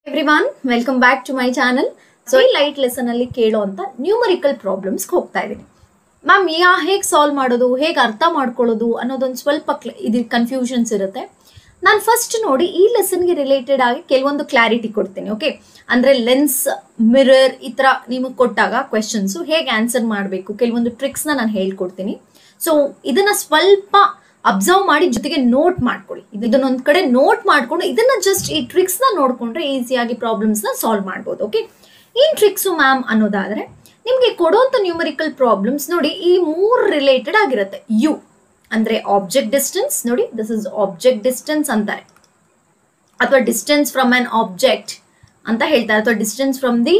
Everyone, welcome back to my channel. So, ಈ light lesson ಅಲ್ಲಿ ಕೇಳುವಂತ numerical problems ಹೋಗ್ತಾ ಇದೀನಿ. ಮ್ಯಾಮ್ ಹೇಗೆ ಸಾಲ್ವ್ ಮಾಡೋದು, ಹೇಗೆ ಅರ್ಥ ಮಾಡ್ಕೊಳ್ಳೋದು ಅನ್ನೋದೊಂದು ಸ್ವಲ್ಪ ಇದು ಕನ್ಫ್ಯೂಷನ್ಸ್ ಇರುತ್ತೆ. ನಾನು ಫಸ್ಟ್ ನೋಡಿ ಈ ಲೆಸನ್ಗೆ ರಿಲೇಟೆಡ್ ಆಗಿ ಕೆಲವೊಂದು ಕ್ಲಾರಿಟಿ ಕೊಡ್ತೀನಿ. ಓಕೆ, ಅಂದ್ರೆ ಲೆನ್ಸ್, ಮಿರರ್ ಈ ತರ ನಿಮಗೆ ಕೊಟ್ಟಾಗ ಕ್ವೆಶನ್ಸ್ ಹೇಗೆ ಆನ್ಸರ್ ಮಾಡಬೇಕು, ಕೆಲವೊಂದು ಟ್ರಿಕ್ಸ್ ನಾನು ಹೇಳ್ಕೊಡ್ತೀನಿ. ಸೊ ಇದನ್ನ ಸ್ವಲ್ಪ ಅಬ್ಸರ್ವ್ ಮಾಡಿ ಜೊತೆಗೆ ನೋಟ್ ಮಾಡ್ಕೊಳ್ಳಿ. ಇದನ್ನೊಂದ್ ಕಡೆ ನೋಟ್ ಮಾಡ್ಕೊಂಡು ಇದನ್ನ ಜಸ್ಟ್ ಈ ಟ್ರಿಕ್ಸ್ ನ ನೋಡ್ಕೊಂಡ್ರೆ ಈಸಿಯಾಗಿ ಪ್ರಾಬ್ಲಮ್ಸ್ ನ ಸಾಲ್ವ್ ಮಾಡ್ಬೋದು. ಓಕೆ, ಏನ್ ಟ್ರಿಕ್ಸು ಮ್ಯಾಮ್ ಅನ್ನೋದಾದ್ರೆ ನಿಮ್ಗೆ ಕೊಡುವಂತ ನ್ಯೂಮರಿಕಲ್ ಪ್ರಾಬ್ಲಮ್ಸ್ ನೋಡಿ ಈ ಮೂರು ರಿಲೇಟೆಡ್ ಆಗಿರುತ್ತೆ. ಯು ಅಂದ್ರೆ ಆಬ್ಜೆಕ್ಟ್ ಡಿಸ್ಟೆನ್ಸ್, ನೋಡಿ ದಿಸ್ ಇಸ್ ಆಬ್ಜೆಕ್ಟ್ ಡಿಸ್ಟೆನ್ಸ್ ಅಂತಾರೆ, ಅಥವಾ ಡಿಸ್ಟೆನ್ಸ್ ಫ್ರಮ್ ಅನ್ ಆಬ್ಜೆಕ್ಟ್ ಅಂತ ಹೇಳ್ತಾರೆ, ಅಥವಾ distance from the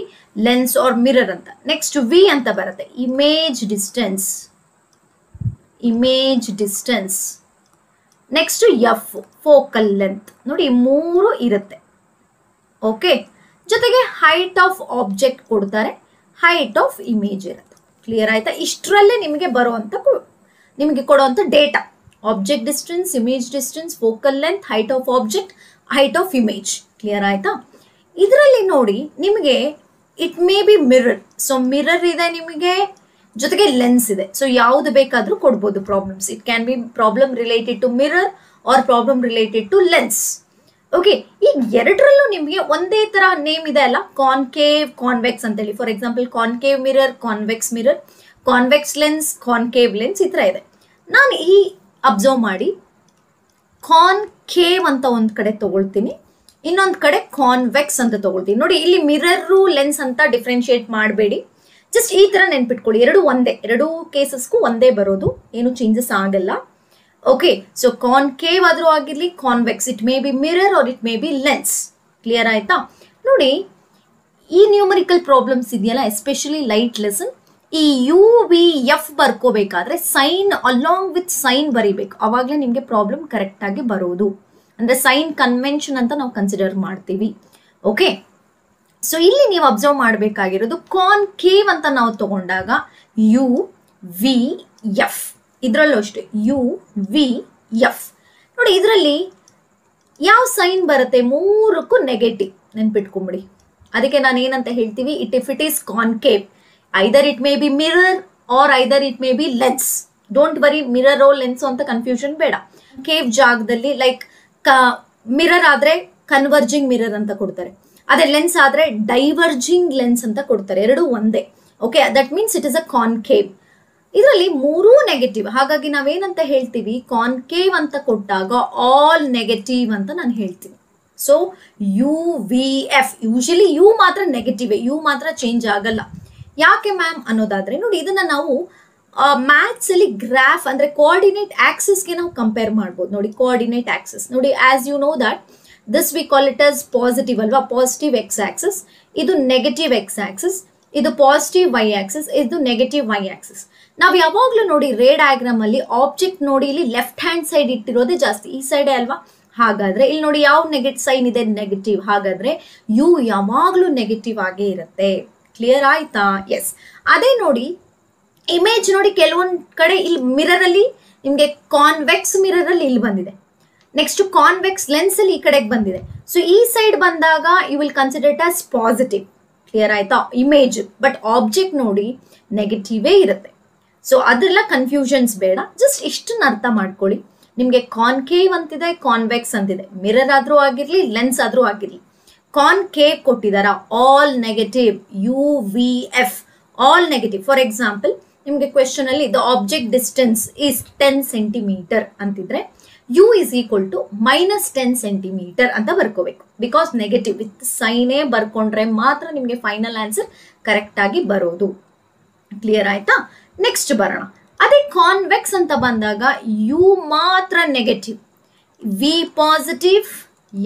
lens or mirror ಅಂತ. ನೆಕ್ಸ್ಟ್ ವಿ ಅಂತ ಬರುತ್ತೆ, image distance, image distance. Next f, focal length. ನೋಡಿ ಈ ಮೂರು ಇರುತ್ತೆ. ಓಕೆ, ಜೊತೆಗೆ ಹೈಟ್ ಆಫ್ ಆಬ್ಜೆಕ್ಟ್ ಕೊಡ್ತಾರೆ, ಹೈಟ್ ಆಫ್ ಇಮೇಜ್ ಇರುತ್ತೆ. ಕ್ಲಿಯರ್ ಆಯ್ತಾ? ಇಷ್ಟರಲ್ಲೇ ನಿಮಗೆ ಬರುವಂತ ನಿಮಗೆ ಕೊಡುವಂತ data object distance, image distance, focal length, height of object, height of image. Clear ಆಯ್ತಾ? ಇದರಲ್ಲಿ ನೋಡಿ ನಿಮಗೆ it may be mirror. So mirror ಇದೆ ನಿಮಗೆ, ಜೊತೆಗೆ ಲೆನ್ಸ್ ಇದೆ. ಸೊ ಯಾವ್ದು ಬೇಕಾದ್ರೂ ಕೊಡ್ಬೋದು problems. It can be problem related to mirror or problem related to lens. Okay, ಈಗ ಎರಡರಲ್ಲೂ ನಿಮಗೆ ಒಂದೇ ತರ ನೇಮ್ ಇದೆ ಅಲ್ಲ, ಕಾನ್ಕೇವ್, ಕಾನ್ವೆಕ್ಸ್ ಅಂತೇಳಿ. For example concave mirror, convex lens, concave lens ಈ ತರ ಇದೆ. ನಾನು ಈ ಅಬ್ಸರ್ವ್ ಮಾಡಿ ಕಾನ್ಕೇವ್ ಅಂತ ಒಂದ್ ಕಡೆ ತಗೊಳ್ತೀನಿ, ಇನ್ನೊಂದ್ ಕಡೆ ಕಾನ್ವೆಕ್ಸ್ ಅಂತ ತಗೊಳ್ತೀನಿ. ನೋಡಿ ಇಲ್ಲಿ ಮಿರರ್ ಲೆನ್ಸ್ ಅಂತ ಡಿಫ್ರೆನ್ಶಿಯೇಟ್ ಮಾಡಬೇಡಿ, ಜಸ್ಟ್ ಈ ತರ ನೆನ್ಪಿಟ್ಕೊಳ್ಳಿ. ಎರಡು ಒಂದೇ, ಎರಡು ಕೇಸಸ್ಗೂ ಒಂದೇ ಬರೋದು, ಏನು ಚೇಂಜಸ್ ಆಗಲ್ಲ. ಓಕೆ, ಸೊ ಕಾನ್ಕೇವ್ ಆದ್ರೂ ಆಗಿರ್ಲಿ, convex, it may be mirror or it may be lens. Clear ಆಯ್ತಾ? ನೋಡಿ ಈ ನ್ಯೂಮರಿಕಲ್ ಪ್ರಾಬ್ಲಮ್ಸ್ ಇದೆಯಲ್ಲ, ಎಸ್ಪೆಷಲಿ ಲೈಟ್ ಲೆಸನ್, ಈ ಯು ವಿ ಎಫ್ ಬರ್ಕೋಬೇಕಾದ್ರೆ ಸೈನ್ ಅಲಾಂಗ್ ವಿತ್ ಸೈನ್ ಬರಿಬೇಕು, ಅವಾಗಲೇ ನಿಮಗೆ ಪ್ರಾಬ್ಲಮ್ ಕರೆಕ್ಟ್ ಆಗಿ ಬರೋದು. ಅಂದ್ರೆ ಸೈನ್ ಕನ್ವೆನ್ಷನ್ ಅಂತ ನಾವು ಕನ್ಸಿಡರ್ ಮಾಡ್ತೀವಿ. ಓಕೆ, ಸೊ ಇಲ್ಲಿ ನೀವು ಅಬ್ಸರ್ವ್ ಮಾಡಬೇಕಾಗಿರೋದು ಕಾನ್ಕೇವ್ ಅಂತ ನಾವು ತಗೊಂಡಾಗ ಯು ವಿ ಎಫ್, ಇದರಲ್ಲೂ ಅಷ್ಟೇ ಯು ವಿ ಎಫ್. ನೋಡಿ ಇದರಲ್ಲಿ ಯಾವ ಸೈನ್ ಬರುತ್ತೆ, ಮೂರಕ್ಕೂ ನೆಗೆಟಿವ್, ನೆನ್ಪಿಟ್ಕೊಂಬಿಡಿ. ಅದಕ್ಕೆ ನಾನು ಏನಂತ ಹೇಳ್ತೀವಿ, if it is concave, either it may be mirror or either it may be lens. Don't worry, mirror or lens ಅಂತ ಕನ್ಫ್ಯೂಷನ್ ಬೇಡ. ಕೇವ್ ಜಾಗದಲ್ಲಿ ಲೈಕ್ ಮಿರರ್ ಆದ್ರೆ ಕನ್ವರ್ಜಿಂಗ್ ಮಿರರ್ ಅಂತ ಕೊಡ್ತಾರೆ, ಅದೇ ಲೆನ್ಸ್ ಆದ್ರೆ ಡೈವರ್ಜಿಂಗ್ ಲೆನ್ಸ್ ಅಂತ ಕೊಡ್ತಾರೆ, ಎರಡು ಒಂದೇ. Okay, that means it is a concave. ಇದರಲ್ಲಿ ಮೂರೂ ನೆಗೆಟಿವ್, ಹಾಗಾಗಿ ನಾವೇನಂತ ಹೇಳ್ತೀವಿ, ಕಾನ್ಕೇವ್ ಅಂತ ಕೊಟ್ಟಾಗ ಆಲ್ ನೆಗೆಟಿವ್ ಅಂತ ನಾನು ಹೇಳ್ತೀನಿ. So u V f, usually u ಮಾತ್ರ ನೆಗೆಟಿವ್, ಯು ಮಾತ್ರ ಚೇಂಜ್ ಆಗಲ್ಲ. ಯಾಕೆ ಮ್ಯಾಮ್ ಅನ್ನೋದಾದ್ರೆ ನೋಡಿ ಇದನ್ನ ನಾವು ಮ್ಯಾಥ್ಸ್ ಅಲ್ಲಿ ಗ್ರಾಫ್ ಅಂದ್ರೆ ಕೋಆರ್ಡಿನೇಟ್ ಆಕ್ಸಿಸ್ಗೆ ನಾವು ಕಂಪೇರ್ ಮಾಡ್ಬೋದು. ನೋಡಿ ಕೋಆರ್ಡಿನೇಟ್ ಆಕ್ಸಿಸ್ ನೋಡಿ, as you know that this we call it as positive ಅಲ್ವಾ, ಪಾಸಿಟಿವ್ ಎಕ್ಸ್ ಆಕ್ಸಿಸ್, ಇದು ನೆಗೆಟಿವ್ ಎಕ್ಸ್ ಆಕ್ಸಿಸ್, ಇದು ಪಾಸಿಟಿವ್ ವೈ ಆಕ್ಸಿಸ್, ಇದು ನೆಗೆಟಿವ್ ವೈ ಆಕ್ಸಿಸ್. ನಾವು ಯಾವಾಗ್ಲೂ ನೋಡಿ ರೇ ಡಯಾಗ್ರಾಮ್ ಅಲ್ಲಿ ಆಬ್ಜೆಕ್ಟ್ ನೋಡಿ ಇಲ್ಲಿ ಲೆಫ್ಟ್ ಹ್ಯಾಂಡ್ ಸೈಡ್ ಇಟ್ಟಿರೋದೇ ಜಾಸ್ತಿ, ಈ ಸೈಡೇ ಅಲ್ವಾ. ಹಾಗಾದ್ರೆ ಇಲ್ಲಿ ನೋಡಿ ಯಾವ ನೆಗೆಟಿವ್ ಸೈನ್ ಇದೆ, ನೆಗೆಟಿವ್. ಹಾಗಾದ್ರೆ ಯು ಯಾವಾಗ್ಲೂ ನೆಗೆಟಿವ್ ಆಗೇ ಇರುತ್ತೆ. ಕ್ಲಿಯರ್ ಆಯ್ತಾ? ಎಸ್. ಅದೇ ನೋಡಿ ಇಮೇಜ್ ನೋಡಿ, ಕೆಲವೊಂದ್ ಕಡೆ ಇಲ್ಲಿ ಮಿರರ್ ಅಲ್ಲಿ ನಿಮ್ಗೆ ಕಾನ್ವೆಕ್ಸ್ ಮಿರರ್ ಅಲ್ಲಿ ಇಲ್ಲಿ ಬಂದಿದೆ, ನೆಕ್ಸ್ಟ್ ಕಾನ್ವೆಕ್ಸ್ ಲೆನ್ಸ್ ಅಲ್ಲಿ ಈ ಕಡೆಗೆ ಬಂದಿದೆ. ಸೊ ಈ ಸೈಡ್ ಬಂದಾಗ you will consider it as positive. Clear ಆಯ್ತಾ? ಇಮೇಜ್, ಬಟ್ ಆಬ್ಜೆಕ್ಟ್ ನೋಡಿ ನೆಗೆಟಿವೇ ಇರುತ್ತೆ. ಸೊ ಅದೆಲ್ಲ ಕನ್ಫ್ಯೂಷನ್ಸ್ ಬೇಡ, ಜಸ್ಟ್ ಇಷ್ಟನ್ನ ಅರ್ಥ ಮಾಡ್ಕೊಳ್ಳಿ. ನಿಮ್ಗೆ ಕಾನ್ಕೇವ್ ಅಂತಿದೆ, ಕಾನ್ವೆಕ್ಸ್ ಅಂತಿದೆ, ಮಿರರ್ ಆದ್ರೂ ಆಗಿರ್ಲಿ, ಲೆನ್ಸ್ ಆದ್ರೂ ಆಗಿರ್ಲಿ. ಕಾನ್ಕೇವ್ ಕೊಟ್ಟಿದಾರ, all negative, you V F, all negative. For example ನಿಮ್ಗೆ ಕ್ವೆಶನ್ ಅಲ್ಲಿ the object distance is 10 centimetre ಅಂತಿದ್ರೆ U is equal to -10 centimetre ಅಂತ ಬರ್ಕೋಬೇಕು. ಬಿಕಾಸ್ ನೆಗೆಟಿವ್ ವಿತ್ ಸೈನೇ ಬರ್ಕೊಂಡ್ರೆ ಮಾತ್ರ ನಿಮ್ಗೆ ಫೈನಲ್ ಆನ್ಸರ್ ಕರೆಕ್ಟ್ ಆಗಿ ಬರೋದು. ಕ್ಲಿಯರ್ ಆಯ್ತಾ? ನೆಕ್ಸ್ಟ್ ಬರೋಣ. ಅದೇ ಕಾನ್ವೆಕ್ಸ್ ಅಂತ ಬಂದಾಗ ಯು ಮಾತ್ರ negative, V positive,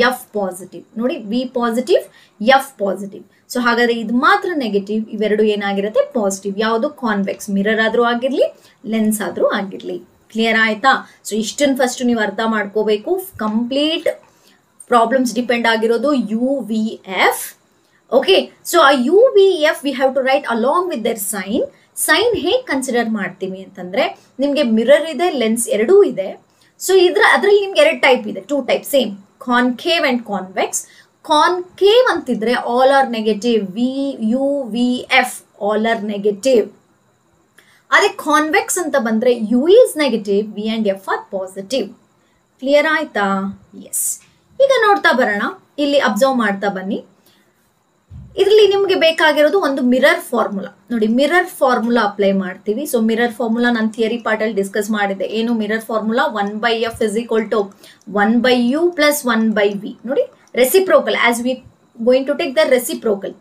F positive. ನೋಡಿ V positive, F positive. So ಹಾಗಾದ್ರೆ ಇದು ಮಾತ್ರ ನೆಗೆಟಿವ್, ಇವೆರಡು ಏನಾಗಿರುತ್ತೆ, ಪಾಸಿಟಿವ್. ಯಾವುದು? ಕಾನ್ವೆಕ್ಸ್, ಮಿರರ್ ಆದ್ರೂ ಆಗಿರ್ಲಿ, ಲೆನ್ಸ್ ಆದ್ರೂ ಆಗಿರ್ಲಿ. ಕ್ಲಿಯರ್ ಆಯ್ತಾ? ಸೊ ಇಷ್ಟನ್ನು ಫಸ್ಟ್ ನೀವು ಅರ್ಥ ಮಾಡ್ಕೋಬೇಕು. ಕಂಪ್ಲೀಟ್ ಪ್ರಾಬ್ಲಮ್ಸ್ ಡಿಪೆಂಡ್ ಆಗಿರೋದು U V F. Okay, so ಆ U V F we have to write along with their sign. Sign ಹೇಗೆ ಕನ್ಸಿಡರ್ ಮಾಡ್ತೀವಿ ಅಂತಂದ್ರೆ ನಿಮ್ಗೆ ಮಿರರ್ ಇದೆ, ಲೆನ್ಸ್ ಎರಡೂ ಇದೆ. ಸೊ ಅದ್ರಲ್ಲಿ ನಿಮ್ಗೆ ಎರಡು ಟೈಪ್ ಇದೆ, 2 type same, concave and convex. Concave ಅಂತಿದ್ರೆ all are negative, v u V F all are negative. ಅದೇ ಕಾನ್ವೆಕ್ಸ್ ಅಂತ ಬಂದ್ರೆ u is negative, v and f are positive. Clear ಆಯ್ತಾ? ಎಸ್. ಈಗ ನೋಡ್ತಾ ಬರೋಣ, ಇಲ್ಲಿ ಅಬ್ಸರ್ವ್ ಮಾಡ್ತಾ ಬನ್ನಿ. ಇದರಲ್ಲಿ ನಿಮಗೆ ಬೇಕಾಗಿರೋದು ಒಂದು ಮಿರರ್ ಫಾರ್ಮುಲಾ. ನೋಡಿ, ಮಿರರ್ ಫಾರ್ಮುಲಾ ಅಪ್ಲೈ ಮಾಡ್ತೀವಿ. ಸೊ ಮಿರರ್ ಫಾರ್ಮುಲಾ ನಾನು ಥಿಯರಿ ಪಾರ್ಟ್ ಅಲ್ಲಿ ಡಿಸ್ಕಸ್ ಮಾಡಿದ್ದೆ. ಏನು mirror formula? 1/f is equal to 1/u plus 1/v. ನೋಡಿ, reciprocal, as we going to take the reciprocal.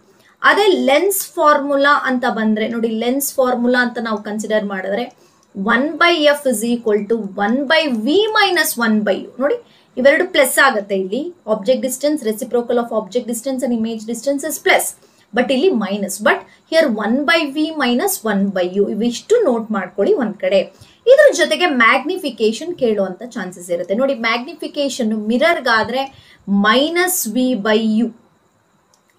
ಅದೇ ಲೆನ್ಸ್ ಫಾರ್ಮುಲಾ ಅಂತ ಬಂದ್ರೆ ನೋಡಿ, ಲೆನ್ಸ್ ಫಾರ್ಮುಲಾ ಅಂತ ನಾವು ಕನ್ಸಿಡರ್ ಮಾಡಿದ್ರೆ 1/f is equal to 1/v minus 1/u. ನೋಡಿ, ಇವೆರಡು ಪ್ಲಸ್ ಆಗುತ್ತೆ. ಇಲ್ಲಿ object distance, reciprocal of object distance and image distance is plus, but ಇಲ್ಲಿ minus. But here 1/v minus 1/u ಇವಿಷ್ಟು ನೋಟ್ ಮಾಡ್ಕೊಳ್ಳಿ ಒಂದ್ ಕಡೆ. ಇದ್ರ ಜೊತೆಗೆ ಮ್ಯಾಗ್ನಿಫಿಕೇಶನ್ ಕೇಳುವಂತ ಚಾನ್ಸಸ್ ಇರುತ್ತೆ. ನೋಡಿ, ಮ್ಯಾಗ್ನಿಫಿಕೇಶನ್ ಮಿರರ್ಗಾದ್ರೆ -v/u,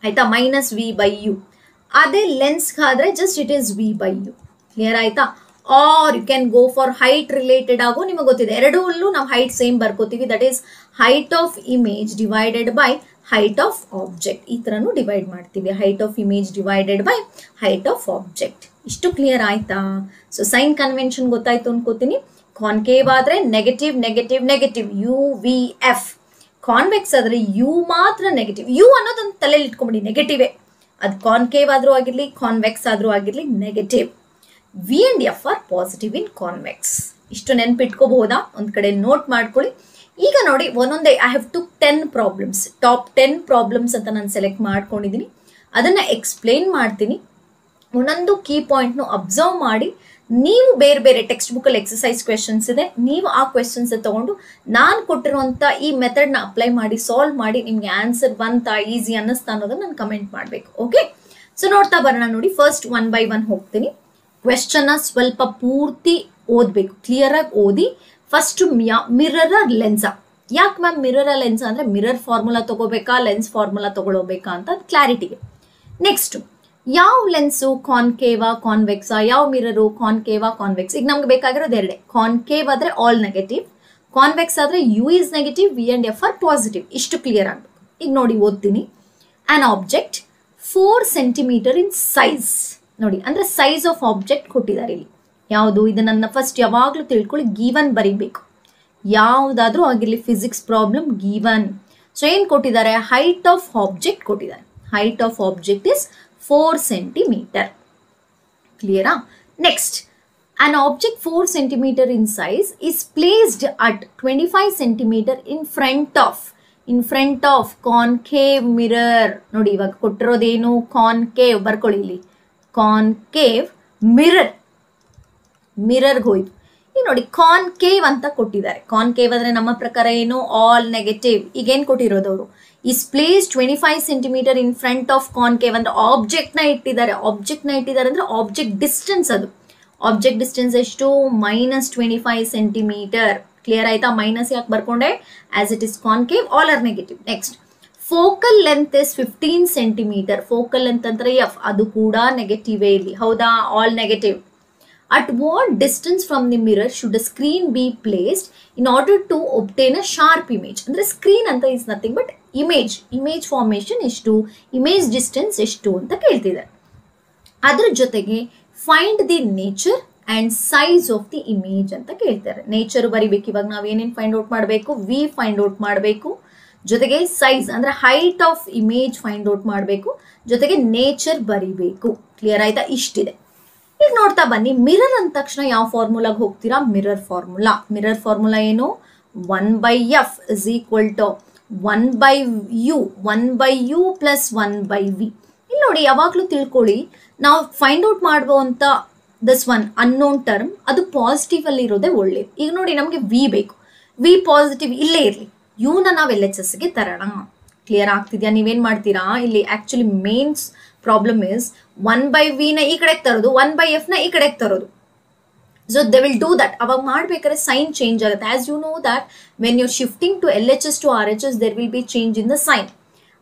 ಆಯ್ತಾ, -v/u. ಅದೇ ಲೆನ್ಸ್ಗಾದ್ರೆ just it is v/u. Clear ಆಯ್ತಾ? Are you can go for height related ಆಗೋ, ನಿಮಗೆ ಗೊತ್ತಿದೆ ಎರಡಲ್ಲೂ ನಾವು ಹೈಟ್ ಸೇಮ್ ಬರ್ಕೋತೀವಿ. That is height of image divided by height of object. ಈ ತರನು ಡಿವೈಡ್ ಮಾಡ್ತೀವಿ. Height of image divided by height of object. ಇಷ್ಟು ಕ್ಲಿಯರ್ ಆಯ್ತಾ? ಸೊ ಸೈನ್ ಕನ್ವೆನ್ಷನ್ ಗೊತ್ತಾಯ್ತು ಅನ್ಕೋತೀನಿ. ಕಾನ್ಕೇವ್ ಆದ್ರೆ negative negative negative, you V f. Convex ಆದ್ರೆ u ಮಾತ್ರ ನೆಗೆಟಿವ್. ಯು ಅನ್ನೋದೊಂದು ತಲೆಯಲ್ಲಿ ಇಟ್ಕೊಂಬಿಡಿ, ನೆಗೆಟಿವೇ. ಅದು ಕಾನ್ಕೇವ್ ಆದ್ರೂ ಆಗಿರ್ಲಿ, ಕಾನ್ವೆಕ್ಸ್ ಆದ್ರೂ ಆಗಿರ್ಲಿ, negative. V and f are positive in convex. ಇಷ್ಟು ನೆನ್ಪಿಟ್ಕೋಬಹುದಾ? ಒಂದ್ ಕಡೆ ನೋಟ್ ಮಾಡ್ಕೊಳ್ಳಿ. ಈಗ ನೋಡಿ, ಒಂದೊಂದೇ I have to 10 problems, top 10 problems ಅಂತ ನಾನು ಸೆಲೆಕ್ಟ್ ಮಾಡ್ಕೊಂಡಿದ್ದೀನಿ. ಅದನ್ನ ಎಕ್ಸ್ಪ್ಲೇನ್ ಮಾಡ್ತೀನಿ. ಒಂದೊಂದು ಕೀ ಪಾಯಿಂಟ್ನು ಅಬ್ಸರ್ವ್ ಮಾಡಿ, ನೀವು ಬೇರೆ ಬೇರೆ ಟೆಕ್ಸ್ಟ್ ಬುಕ್ಕಲ್ಲಿ ಎಕ್ಸಸೈಸ್ ಕ್ವೆಶನ್ಸ್ ಇದೆ, ನೀವು ಆ ಕ್ವೆಶನ್ಸ್ ತಗೊಂಡು ನಾನು ಕೊಟ್ಟಿರುವಂಥ ಈ ಮೆಥಡ್ನ ಅಪ್ಲೈ ಮಾಡಿ ಸಾಲ್ವ್ ಮಾಡಿ ನಿಮಗೆ ಆನ್ಸರ್ ಬಂತಾ, ಈಸಿ ಅನ್ನಿಸ್ತಾ ಅನ್ನೋದನ್ನ ನಾನು ಕಮೆಂಟ್ ಮಾಡಬೇಕು. ಓಕೆ, ಸೊ ನೋಡ್ತಾ ಬರೋಣ. ನೋಡಿ, ಫಸ್ಟ್ 1 by 1 ಹೋಗ್ತೀನಿ. ಕ್ವೆಶ್ಚನ್ ಸ್ವಲ್ಪ ಪೂರ್ತಿ ಓದಬೇಕು, ಕ್ಲಿಯರ್ ಆಗಿ ಓದಿ. ಫಸ್ಟ್ ಮಿರರ್ ಲೆನ್ಸಾ? ಯಾಕೆ ಮ್ಯಾಮ್ ಮಿರರ್ ಲೆನ್ಸ್ ಅಂದ್ರೆ ಮಿರರ್ ಫಾರ್ಮುಲಾ ತಗೋಬೇಕಾ, ಲೆನ್ಸ್ ಫಾರ್ಮುಲಾ ತಗೊಳ್ಬೇಕಾ ಅಂತ ಕ್ಲಾರಿಟಿಗೆ. ನೆಕ್ಸ್ಟ್, ಯಾವ ಲೆನ್ಸು? ಕಾನ್ಕೇವಾ ಕಾನ್ವೆಕ್ಸಾ? ಯಾವ ಮಿರರು? ಕಾನ್ಕೇವಾ ಕಾನ್ವೆಕ್ಸ್? ಈಗ ನಮ್ಗೆ ಬೇಕಾಗಿರೋದು ಎರಡೇ. ಕಾನ್ಕೇವ್ ಆದ್ರೆ ಆಲ್ ನೆಗೆಟಿವ್, ಕಾನ್ವೆಕ್ಸ್ ಆದ್ರೆ u is negative, v and f are positive. ಇಷ್ಟು ಕ್ಲಿಯರ್ ಆಗ್ಬೇಕು. ಈಗ ನೋಡಿ, ಓದ್ತೀನಿ. An object 4 cm in size. ನೋಡಿ, ಅಂದ್ರೆ ಸೈಜ್ ಆಫ್ ಆಬ್ಜೆಕ್ಟ್ ಕೊಟ್ಟಿದ್ದಾರೆ ಇಲ್ಲಿ. ಯಾವುದು? ಇದನ್ನ ಫಸ್ಟ್ ಯಾವಾಗ್ಲೂ ತಿಳ್ಕೊಳ್ಳಿ, ಗಿವನ್ ಬರಿಬೇಕು. ಯಾವುದಾದ್ರೂ ಆಗಿರ್ಲಿ, ಫಿಸಿಕ್ಸ್ ಪ್ರಾಬ್ಲಮ್ ಗಿವನ್. ಸೊ ಏನ್ ಕೊಟ್ಟಿದ್ದಾರೆ? ಹೈಟ್ ಆಫ್ ಆಬ್ಜೆಕ್ಟ್ ಕೊಟ್ಟಿದ್ದಾರೆ. Height of object is 4 cm. ಕ್ಲಿಯರಾ? Next, an object 4 cm in size is placed at 25 cm in front of concave mirror. ನೋಡಿ, ಇವಾಗ ಕೊಟ್ಟಿರೋದೇನು? ಕಾನ್ಕೇವ್. ಬರ್ಕೊಳ್ಳಿ ಇಲ್ಲಿ, ಕಾನ್ಕೇವ್ ಮಿರರ್. ಮಿರರ್ಗೆ ಹೋಯ್ತು. ಈಗ ನೋಡಿ, ಕಾನ್ಕೇವ್ ಅಂತ ಕೊಟ್ಟಿದ್ದಾರೆ. ಕಾನ್ಕೇವ್ ಅಂದ್ರೆ ನಮ್ಮ ಪ್ರಕಾರ ಏನು? All negative. ಈಗ ಏನ್ ಕೊಟ್ಟಿರೋದು ಅವರು? Is place 25 cm in front of concave ಅಂದ್ರೆ ಆಬ್ಜೆಕ್ಟ್ ನ ಇಟ್ಟಿದ್ದಾರೆ. ಆಬ್ಜೆಕ್ಟ್ ನ ಇಟ್ಟಿದ್ದಾರೆ ಅಂದ್ರೆ ಆಬ್ಜೆಕ್ಟ್ ಡಿಸ್ಟೆನ್ಸ್. ಅದು ಆಬ್ಜೆಕ್ಟ್ ಡಿಸ್ಟೆನ್ಸ್ ಎಷ್ಟು? -25 cm. ಕ್ಲಿಯರ್ ಆಯ್ತಾ? ಮೈನಸ್ ಯಾಕೆ ಬರ್ಕೊಂಡೆ? As it is concave, all are negative. Next, focal length is 15 cm. Focal length ಅಂದ್ರೆ ಎಫ್, ಅದು ಕೂಡ ನೆಗೆಟಿವ್ ಇಲ್ಲಿ. ಹೌದಾ? All negative. At what distance from the mirror should a screen be placed in order to obtain a sharp image? ಅಂದ್ರೆ screen ಅಂತ is nothing but image formation ಎಷ್ಟು, image distance ಎಷ್ಟು ಅಂತ ಕೇಳ್ತಿದ್ದಾರೆ. ಅದ್ರ ಜೊತೆಗೆ find the nature and size of the image ಅಂತ ಕೇಳ್ತಾರೆ. ನೇಚರ್ ಬರಿಬೇಕು. ಇವಾಗ ನಾವು ಏನೇನು ಫೈಂಡ್ ಔಟ್ ಮಾಡಬೇಕು? ವಿ ಫೈಂಡ್ ಔಟ್ ಮಾಡಬೇಕು, ಜೊತೆಗೆ ಸೈಜ್ ಅಂದ್ರೆ height of image find out ಮಾಡಬೇಕು, ಜೊತೆಗೆ ನೇಚರ್ ಬರಿಬೇಕು. ಕ್ಲಿಯರ್ ಆಯ್ತಾ? ಇಷ್ಟಿದೆ. ಈಗ ನೋಡ್ತಾ ಬನ್ನಿ, ಮಿರರ್ ಅಂದ ತಕ್ಷಣ ಯಾವ ಫಾರ್ಮುಲಾಗೆ ಹೋಗ್ತೀರಾ? Mirror formula. ಮಿರರ್ ಫಾರ್ಮುಲಾ ಏನು? 1/f is equal to 1/u, 1/u plus 1/v. ಇಲ್ಲಿ ನೋಡಿ, ಯಾವಾಗ್ಲೂ ತಿಳ್ಕೊಳ್ಳಿ, ನಾವು ಫೈಂಡ್ ಔಟ್ ಮಾಡುವಂತ ದಿಸ್ ಒನ್ ಅನ್ನೋನ್ ಟರ್ಮ್ ಅದು ಪಾಸಿಟಿವ್ ಅಲ್ಲಿ ಇರೋದೇ ಒಳ್ಳೇದು. ಈಗ ನೋಡಿ, ನಮಗೆ ವಿ ಬೇಕು. ವಿ ಪಾಸಿಟಿವ್ ಇಲ್ಲೇ ಇರಲಿ, ಯುನ ನಾವು LHS ಗೆ ತರೋಣ. ಕ್ಲಿಯರ್ ಆಗ್ತಿದ್ಯಾ? ನೀವೇನ್ ಮಾಡ್ತೀರಾ? ಇಲ್ಲಿ actually mains problem is 1/v ನ ಈ ಕಡೆಗೆ ತರೋದು, 1/f ನ ಈ ಕಡೆಗೆ ತರೋದು. So they will do that. ಅವಾಗ ಮಾಡ್ಬೇಕಾದ್ರೆ ಸೈನ್ ಚೇಂಜ್ ಆಗುತ್ತೆ. As you know that when you shifting to LHS to RHS there will be change in the sign.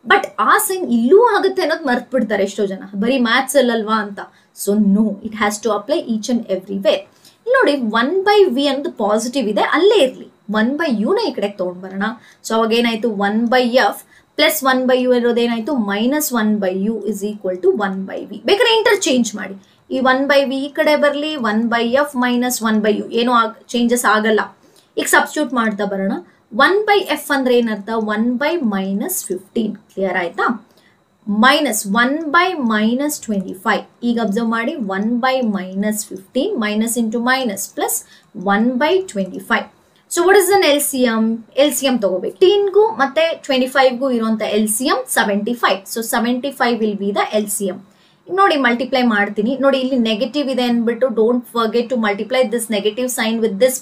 But ಆ ಸೈನ್ ಇಲ್ಲೂ ಆಗುತ್ತೆ ಅನ್ನೋದು ಮರ್ತ್ ಬಿಡ್ತಾರೆ ಎಷ್ಟೋ ಜನ, ಬರೀ ಮ್ಯಾಥ್ಸ್ ಅಲ್ಲಲ್ವಾ ಅಂತ. So no, it has to apply each and everywhere. ಇಲ್ಲಿ ನೋಡಿ, 1/v ಅನ್ನೋದು ಪಾಸಿಟಿವ್ ಇದೆ, ಅಲ್ಲೇ ಇರಲಿ. 1/u ನ ಈ ಕಡೆಗೆ ತಗೊಂಡ್ ಬರೋಣ. ಸೊ ಅವಾಗ ಏನಾಯ್ತು? 1/f ಪ್ಲಸ್ 1/u ಇರೋದೇನಾಯ್ತು -1/u is equal to 1/v. ಬೇಕಾದ್ರೆ ಇಂಟರ್ಚೇಂಜ್ ಮಾಡಿ, ಈ 1/v ಈ ಕಡೆ ಬರಲಿ, 1/f ಮೈನಸ್ 1/u ಏನು ಚೇಂಜಸ್ ಆಗಲ್ಲ. ಈಗ ಸಬ್ಸ್ಟಿಟ್ಯೂಟ್ ಮಾಡ್ತಾ ಬರೋಣ. 1/f ಅಂದ್ರೆ ಏನರ್ಥ, 1/-15. ಕ್ಲಿಯರ್ ಆಯ್ತಾ? ಮೈನಸ್ 1/-25. ಈಗ ಅಬ್ಸರ್ವ್ ಮಾಡಿ, 1/-15 minus into minus plus 1/25. So what is an LCM? LCM ತಗೋಬೇಕು. 15ಗೂ ಮತ್ತೆ 25ಗೂ ಇರುವಂತ LCM 75. So 75 will be the LCM. ನೋಡಿ ಮಲ್ಟಿಪ್ಲೈ ಮಾಡ್ತೀನಿ. ನೋಡಿ ಇಲ್ಲಿ ನೆಗೆಟಿವ್ ಇದೆ ಅಂದ್ಬಿಟ್ಟು don't forget to multiply this negative sign with this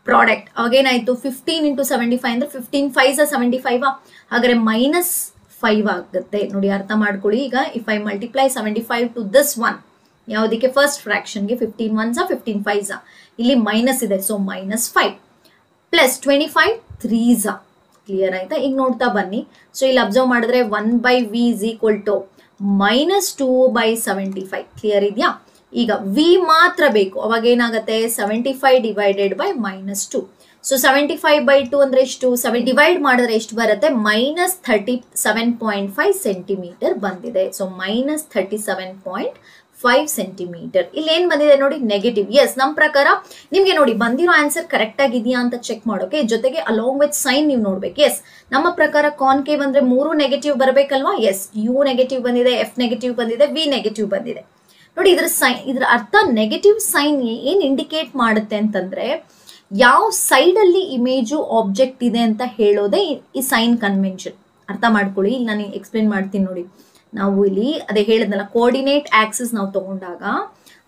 product. ಅವಾಗೇನಾಯ್ತು, 15 ಇಂಟು 75 ಅಂದ್ರೆ 15 5 75. ಹಾಗಾದ್ರೆ -5 ಆಗುತ್ತೆ. ನೋಡಿ ಅರ್ಥ ಮಾಡ್ಕೊಳ್ಳಿ. ಈಗ if I multiply 75 to this one, ಯಾವುದಕ್ಕೆ ಫಸ್ಟ್ ಫ್ರಾಕ್ಷನ್ಗೆ 15 1s 15 5s, ಇಲ್ಲಿ ಮೈನಸ್ ಇದೆ, ಸೊ -5 ಪ್ಲಸ್ 25 3s. ಕ್ಲಿಯರ್ ಆಯ್ತಾ? ಈಗ ನೋಡ್ತಾ ಬನ್ನಿ. ಸೊ ಇಲ್ಲಿ ಅಬ್ಸರ್ವ್ ಮಾಡಿದ್ರೆ 1/v is equal to -2/75. Clear ಇದೆಯಾ? ಈಗ v ಮಾತ್ರ ಬೇಕು. ಅವಾಗ ಏನಾಗುತ್ತೆ, 75 ಡಿವೈಡೆಡ್ ಬೈ -2. ಸೊ 75/2 ಅಂದ್ರೆ ಎಷ್ಟು, ಡಿವೈಡ್ ಮಾಡಿದ್ರೆ ಎಷ್ಟು ಬರುತ್ತೆ, -37.5 ಸೆಂಟಿಮೀಟರ್ ಬಂದಿದೆ. So -37.5 centimetre. ಇಲ್ಲಿ ಏನ್ ಬಂದಿದೆ ನೋಡಿ, ನೆಗೆಟಿವ್. ಎಸ್, ನಮ್ಮ ಪ್ರಕಾರ ನಿಮ್ಗೆ ನೋಡಿ ಬಂದಿರೋ ಆನ್ಸರ್ ಕರೆಕ್ಟ್ ಆಗಿದೆಯಾ ಅಂತ ಚೆಕ್ ಮಾಡೋಕೆ ಜೊತೆಗೆ ಅಲಾಂಗ್ ವಿತ್ ಸೈನ್ ನೀವು ನೋಡ್ಬೇಕು. ಎಸ್, ನಮ್ಮ ಪ್ರಕಾರ ಕಾನ್ಕೇವ್ ಅಂದ್ರೆ 3 ನೆಗೆಟಿವ್ ಬರಬೇಕಲ್ವಾ? ಎಸ್, ಯು ನೆಗೆಟಿವ್ ಬಂದಿದೆ, ಎಫ್ ನೆಗೆಟಿವ್ ಬಂದಿದೆ, ವಿ ನೆಗೆಟಿವ್ ಬಂದಿದೆ. ನೋಡಿ ಇದ್ರ ಅರ್ಥ ನೆಗೆಟಿವ್ ಸೈನ್ ಏನ್ ಇಂಡಿಕೇಟ್ ಮಾಡುತ್ತೆ ಅಂತಂದ್ರೆ ಯಾವ ಸೈಡ್ ಅಲ್ಲಿ ಇಮೇಜು ಆಬ್ಜೆಕ್ಟ್ ಇದೆ ಅಂತ ಹೇಳೋದೇ ಈ ಸೈನ್ ಕನ್ವೆನ್ಷನ್. ಅರ್ಥ ಮಾಡ್ಕೊಳ್ಳಿ. ಇಲ್ಲಿ ನಾನು ಎಕ್ಸ್ಪ್ಲೇನ್ ಮಾಡ್ತೀನಿ ನೋಡಿ. ನಾವು ಇಲ್ಲಿ ಅದೇ ಹೇಳಿದ್ನಲ್ಲ, ಕೋಆರ್ಡಿನೇಟ್ ಆಕ್ಸಿಸ್ ನಾವು ತಗೊಂಡಾಗ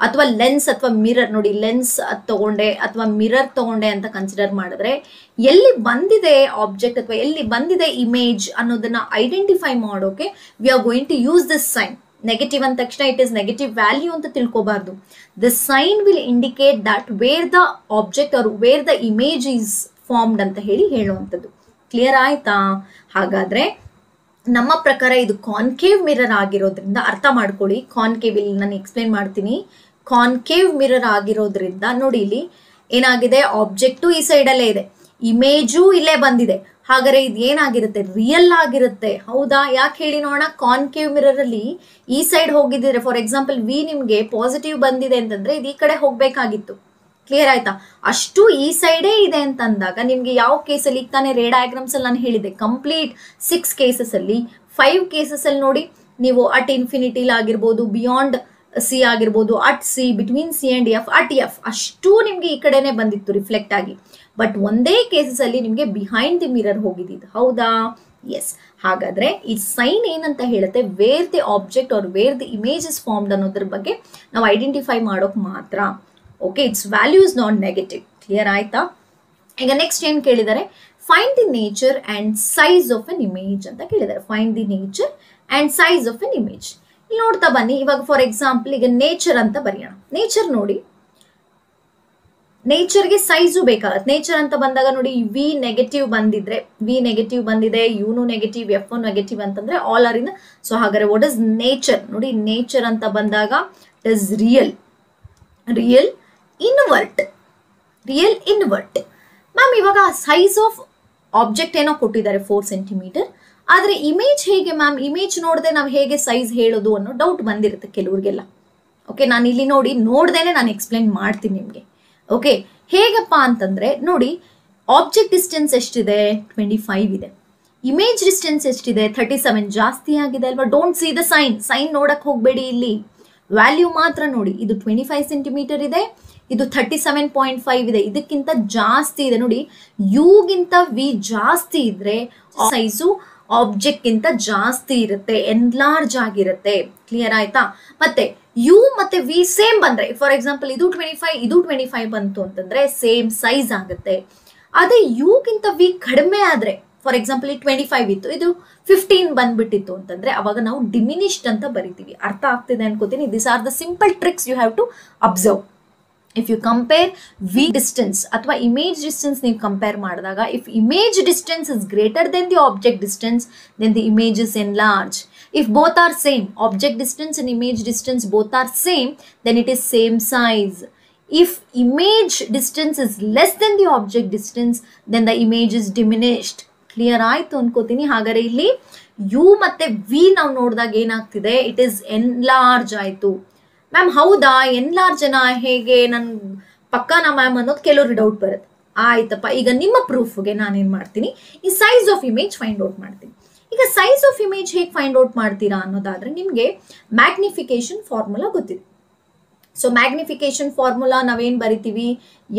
ಅಥವಾ ಲೆನ್ಸ್ ಅಥವಾ ಮಿರರ್, ನೋಡಿ ಲೆನ್ಸ್ ತಗೊಂಡೆ ಅಥವಾ ಮಿರರ್ ತಗೊಂಡೆ ಅಂತ ಕನ್ಸಿಡರ್ ಮಾಡಿದ್ರೆ ಎಲ್ಲಿ ಬಂದಿದೆ ಆಬ್ಜೆಕ್ಟ್ ಅಥವಾ ಎಲ್ಲಿ ಬಂದಿದೆ ಇಮೇಜ್ ಅನ್ನೋದನ್ನ ಐಡೆಂಟಿಫೈ ಮಾಡೋಕೆ we are going to use this sign. Negative ಅಂದ ತಕ್ಷಣ ಇಟ್ ಇಸ್ ನೆಗೆಟಿವ್ ವ್ಯಾಲ್ಯೂ ಅಂತ ತಿಳ್ಕೋಬಾರ್ದು. The sign will indicate that where the object R where the image is formed ಅಂತ ಹೇಳುವಂಥದ್ದು. ಕ್ಲಿಯರ್ ಆಯ್ತಾ? ಹಾಗಾದ್ರೆ ನಮ್ಮ ಪ್ರಕಾರ ಇದು ಕಾನ್ಕೇವ್ ಮಿರರ್ ಆಗಿರೋದ್ರಿಂದ ಅರ್ಥ ಮಾಡ್ಕೊಳ್ಳಿ. ಕಾನ್ಕೇವ್ ಇಲ್ಲಿ ನಾನು ಎಕ್ಸ್ಪ್ಲೇನ್ ಮಾಡ್ತೀನಿ. ಕಾನ್ಕೇವ್ ಮಿರರ್ ಆಗಿರೋದ್ರಿಂದ ನೋಡಿ ಇಲ್ಲಿ ಏನಾಗಿದೆ, ಆಬ್ಜೆಕ್ಟು ಈ ಸೈಡಲ್ಲೇ ಇದೆ, ಇಮೇಜು ಇಲ್ಲೇ ಬಂದಿದೆ. ಹಾಗಾದ್ರೆ ಇದು ಏನಾಗಿರುತ್ತೆ, ರಿಯಲ್ ಆಗಿರುತ್ತೆ. ಹೌದಾ? ಯಾಕೆ ಹೇಳಿ ನೋಡೋಣ. ಕಾನ್ಕೇವ್ ಮಿರರ್ ಅಲ್ಲಿ ಈ ಸೈಡ್ ಹೋಗಿದ್ರೆ, ಫಾರ್ ಎಕ್ಸಾಂಪಲ್ ವಿ ನಿಮ್ಗೆ ಪಾಸಿಟಿವ್ ಬಂದಿದೆ ಅಂತಂದ್ರೆ ಇದು ಈ ಕಡೆ ಹೋಗ್ಬೇಕಾಗಿತ್ತು. ಕ್ಲಿಯರ್ ಆಯ್ತಾ? ಅಷ್ಟು ಈ ಸೈಡೇ ಇದೆ ಅಂತ ಅಂದಾಗ ನಿಮ್ಗೆ ಯಾವ ಕೇಸಲ್ಲಿ, ಈಗ ತಾನೇ ರೇ ಡಯಾಗ್ರಾಮ್ಸ್ ಅಲ್ಲಿ ನಾನು ಹೇಳಿದೆ ಕಂಪ್ಲೀಟ್ 6 ಕೇಸಸ್ ಅಲ್ಲಿ 5 ಕೇಸಸ್ ಅಲ್ಲಿ ನೋಡಿ ನೀವು ಅಟ್ ಇನ್ಫಿನಿಟಿಲ್ ಆಗಿರ್ಬೋದು, ಬಿಯಾಂಡ್ ಸಿ ಆಗಿರ್ಬೋದು, at C, between C and F, at F ಅಷ್ಟು ನಿಮ್ಗೆ ಈ ಕಡೆನೆ ಬಂದಿತ್ತು ರಿಫ್ಲೆಕ್ಟ್ ಆಗಿ. ಬಟ್ ಒಂದೇ ಕೇಸಸ್ ಅಲ್ಲಿ ನಿಮ್ಗೆ ಬಿಹೈಂಡ್ ದಿ ಮಿರರ್ ಹೋಗಿದ್ದು. ಹೌದಾ? ಎಸ್. ಹಾಗಾದ್ರೆ ಈ ಸೈನ್ ಏನಂತ ಹೇಳುತ್ತೆ, where the object R where the image is formed ಅನ್ನೋದ್ರ ಬಗ್ಗೆ ನಾವು ಐಡೆಂಟಿಫೈ ಮಾಡೋಕ್ ಮಾತ್ರ. Okay, it's value is not negative. Clear ಆಯ್ತಾ? ಈಗ ನೆಕ್ಸ್ಟ್ ಏನ್ ಕೇಳಿದ್ದಾರೆ, find the nature and size of an image ಅಂತ ಕೇಳಿದ್ದಾರೆ. Find the nature and size of an image. ಇಲ್ಲಿ ನೋಡ್ತಾ ಬನ್ನಿ. ಇವಾಗ ಫಾರ್ ಎಕ್ಸಾಂಪಲ್ ಈಗ ನೇಚರ್ ಅಂತ ಬರೆಯೋಣ. ನೇಚರ್ ನೋಡಿ, ನೇಚರ್ಗೆ ಸೈಜು ಬೇಕಾಗತ್ತೆ. ನೇಚರ್ ಅಂತ ಬಂದಾಗ ನೋಡಿ ವಿ ನೆಗೆಟಿವ್ ಬಂದಿದ್ರೆ, ವಿ ನೆಗೆಟಿವ್ ಬಂದಿದೆ, ಯುನು ನೆಗೆಟಿವ್, ಎಫ್ ನೆಗೆಟಿವ್ ಅಂತಂದ್ರೆ ಆಲ್ ಆರ್ ಇನ್. ಸೊ ಹಾಗಾದ್ರೆ ವಾಟ್ ಇಸ್ ನೇಚರ್? ನೋಡಿ ನೇಚರ್ ಅಂತ ಬಂದಾಗ it is real, real invert, real invert. Ma'am ಇವಾಗ ಸೈಜ್ ಆಫ್ ಆಬ್ಜೆಕ್ಟ್ ಏನೋ ಕೊಟ್ಟಿದ್ದಾರೆ 4 ಸೆಂಟಿಮೀಟರ್, ಆದ್ರೆ ಇಮೇಜ್ ಹೇಗೆ ಮ್ಯಾಮ್? ಇಮೇಜ್ ನೋಡದೆ ನಾವು ಹೇಗೆ ಸೈಜ್ ಹೇಳೋದು ಅನ್ನೋ ಡೌಟ್ ಬಂದಿರುತ್ತೆ ಕೆಲವ್ರಿಗೆಲ್ಲ. ಓಕೆ, ನಾನು ಇಲ್ಲಿ ನೋಡಿ ನೋಡ್ದೇನೆ ನಾನು ಎಕ್ಸ್ಪ್ಲೈನ್ ಮಾಡ್ತೀನಿ ನಿಮ್ಗೆ. ಓಕೆ, ಹೇಗಪ್ಪ ಅಂತಂದ್ರೆ ನೋಡಿ ಆಬ್ಜೆಕ್ಟ್ ಡಿಸ್ಟೆನ್ಸ್ ಎಷ್ಟಿದೆ, 25 ಇದೆ. ಇಮೇಜ್ ಡಿಸ್ಟೆನ್ಸ್ ಎಷ್ಟಿದೆ, 37. ಜಾಸ್ತಿ ಆಗಿದೆ ಅಲ್ವಾ? Don't see the sign. Sign ನೋಡಕ್ ಹೋಗ್ಬೇಡಿ, ಇಲ್ಲಿ ವ್ಯಾಲ್ಯೂ ಮಾತ್ರ ನೋಡಿ. ಇದು 25 ಸೆಂಟಿಮೀಟರ್ ಇದೆ, ಇದು 37.5 ಇದೆ, ಇದಕ್ಕಿಂತ ಜಾಸ್ತಿ ಇದೆ. ನೋಡಿ ಯುಗಿಂತ ವಿ ಜಾಸ್ತಿ ಇದ್ರೆ ಸೈಜು ಆಬ್ಜೆಕ್ಟ್ ಗಿಂತ ಜಾಸ್ತಿ ಇರುತ್ತೆ, ಎನ್ಲಾರ್ಜ್ ಆಗಿರುತ್ತೆ. ಕ್ಲಿಯರ್ ಆಯ್ತಾ? ಮತ್ತೆ ಯು ಮತ್ತೆ ವಿ ಸೇಮ್ ಬಂದ್ರೆ, ಫಾರ್ ಎಕ್ಸಾಂಪಲ್ ಇದು 25 ಇದು 25 ಬಂತು ಅಂತಂದ್ರೆ ಸೇಮ್ ಸೈಜ್ ಆಗುತ್ತೆ. ಅದೇ ಯುಗಿಂತ ವಿ ಕಡಿಮೆ ಆದ್ರೆ, ಫಾರ್ ಎಕ್ಸಾಂಪಲ್ 25 ಇತ್ತು, ಇದು 15 ಬಂದ್ಬಿಟ್ಟಿತ್ತು ಅಂತಂದ್ರೆ ಅವಾಗ ನಾವು ಡಿಮಿನಿಶ್ಡ್ ಅಂತ ಬರಿತೀವಿ. ಅರ್ಥ ಆಗ್ತಿದೆ ಅನ್ಕೋತೀನಿ. This are the simple tricks you have to observe. If you compare v distance ಅಥವಾ ಇಮೇಜ್ ಡಿಸ್ಟೆನ್ಸ್ ನೀವು ಕಂಪೇರ್ ಮಾಡಿದಾಗ, if image distance is greater than the object distance, then the image is enlarge. If both are same, object distance and image distance both are same, then it is same size. If image distance is less than the object distance, then the image is diminished. Clear ಆಯ್ತು ಅನ್ಕೋತೀನಿ. ಹಾಗಾದ್ರೆ ಇಲ್ಲಿ you ಮತ್ತೆ V ನಾವು ನೋಡಿದಾಗ ಏನಾಗ್ತಿದೆ, it is enlarge ಆಯ್ತು. Ma'am ಹೌದಾ, ಎನ್ಲಾರ್ಜನ ಹೇಗೆ, ನನ್ ಪಕ್ಕಾನ ಮ್ಯಾಮ್ ಅನ್ನೋದು ಕೆಲವ್ರಿಗೆ ಡೌಟ್ ಬರುತ್ತೆ. ಆಯ್ತಪ್ಪ, ಈಗ ನಿಮ್ಮ ಪ್ರೂಫ್ಗೆ ನಾನೇನ್ ಮಾಡ್ತೀನಿ, ಈ size of image find out ಮಾಡ್ತೀನಿ. ಈಗ ಸೈಜ್ ಆಫ್ ಇಮೇಜ್ ಹೇಗೆ ಫೈಂಡ್ ಔಟ್ ಮಾಡ್ತೀರಾ ಅನ್ನೋದಾದ್ರೆ ನಿಮ್ಗೆ ಮ್ಯಾಗ್ನಿಫಿಕೇಶನ್ ಫಾರ್ಮುಲಾ ಗೊತ್ತಿದೆ. ಸೊ ಮ್ಯಾಗ್ನಿಫಿಕೇಶನ್ ಫಾರ್ಮುಲಾ ನಾವೇನ್ ಬರಿತೀವಿ,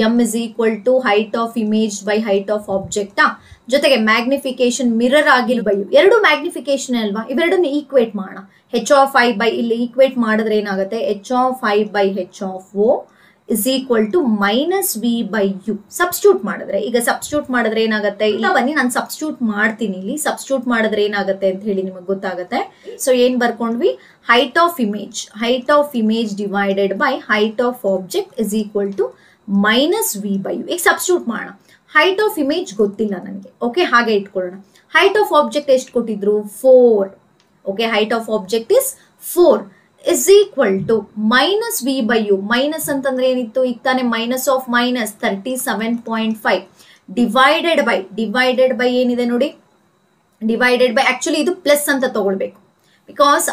m is equal to height of image by height of ಆಬ್ಜೆಕ್ಟಾ, ಜೊತೆಗೆ ಮ್ಯಾಗ್ನಿಫಿಕೇಶನ್ ಮಿರರ್ ಆಗಿಲ್ ಬೈ ಎರಡು ಮ್ಯಾಗ್ನಿಫಿಕೇಶನ್ ಅಲ್ವಾ, ಇವೆರಡನ್ನು ಈಕ್ವೇಟ್ ಮಾಡೋಣ. ಹೆಚ್ ಆಫ್ ಐ ಬೈ ಇಲ್ಲಿ ಈಕ್ವೇಟ್ ಮಾಡಿದ್ರೆ ಏನಾಗುತ್ತೆ, h of i by h of o is equal to minus v by u. Substitute ಮಾಡಿದ್ರೆ, ಈಗ ಸಬ್ಸ್ಟಿಟ್ಯೂಟ್ ಮಾಡಿದ್ರೆ ಏನಾಗುತ್ತೆ, ಇಲ್ಲ ಬನ್ನಿ ನಾನು ಸಬ್ಸ್ಟಿಟ್ಯೂಟ್ ಮಾಡ್ತೀನಿ. ಇಲ್ಲಿ ಸಬ್ಸ್ಟಿಟ್ಯೂಟ್ ಮಾಡಿದ್ರೆ ಏನಾಗುತ್ತೆ ಅಂತ ಹೇಳಿ ನಿಮಗೆ ಗೊತ್ತಾಗುತ್ತೆ. ಸೊ ಏನ್ ಬರ್ಕೊಂಡ್ವಿ, height of image divided by height of object is equal to minus v by u. ಈಗ ಸಬ್ಸ್ಟಿಟ್ಯೂಟ್ ಮಾಡೋಣ. ಹೈಟ್ ಆಫ್ ಇಮೇಜ್ ಗೊತ್ತಿಲ್ಲ ನನಗೆ, ಓಕೆ, ಹಾಗೆ ಇಟ್ಕೊಳ್ಳೋಣ. ಹೈಟ್ ಆಫ್ ಆಬ್ಜೆಕ್ಟ್ ಎಷ್ಟು ಕೊಟ್ಟಿದ್ರು, 4. Okay, height of object is 4 is equal to minus v by u. Minus ಅಂತಂದ್ರೆ ಏನಿತ್ತು, ಈಗ ತಾನೆ minus of minus 37.5 divided by ಏನಿದೆ ನೋಡಿ, ಡಿವೈಡೆಡ್ ಬೈ, ಆಕ್ಚುಲಿ ಇದು ಪ್ಲಸ್ ಅಂತ ತಗೊಳ್ಬೇಕು. ಬಿಕಾಸ್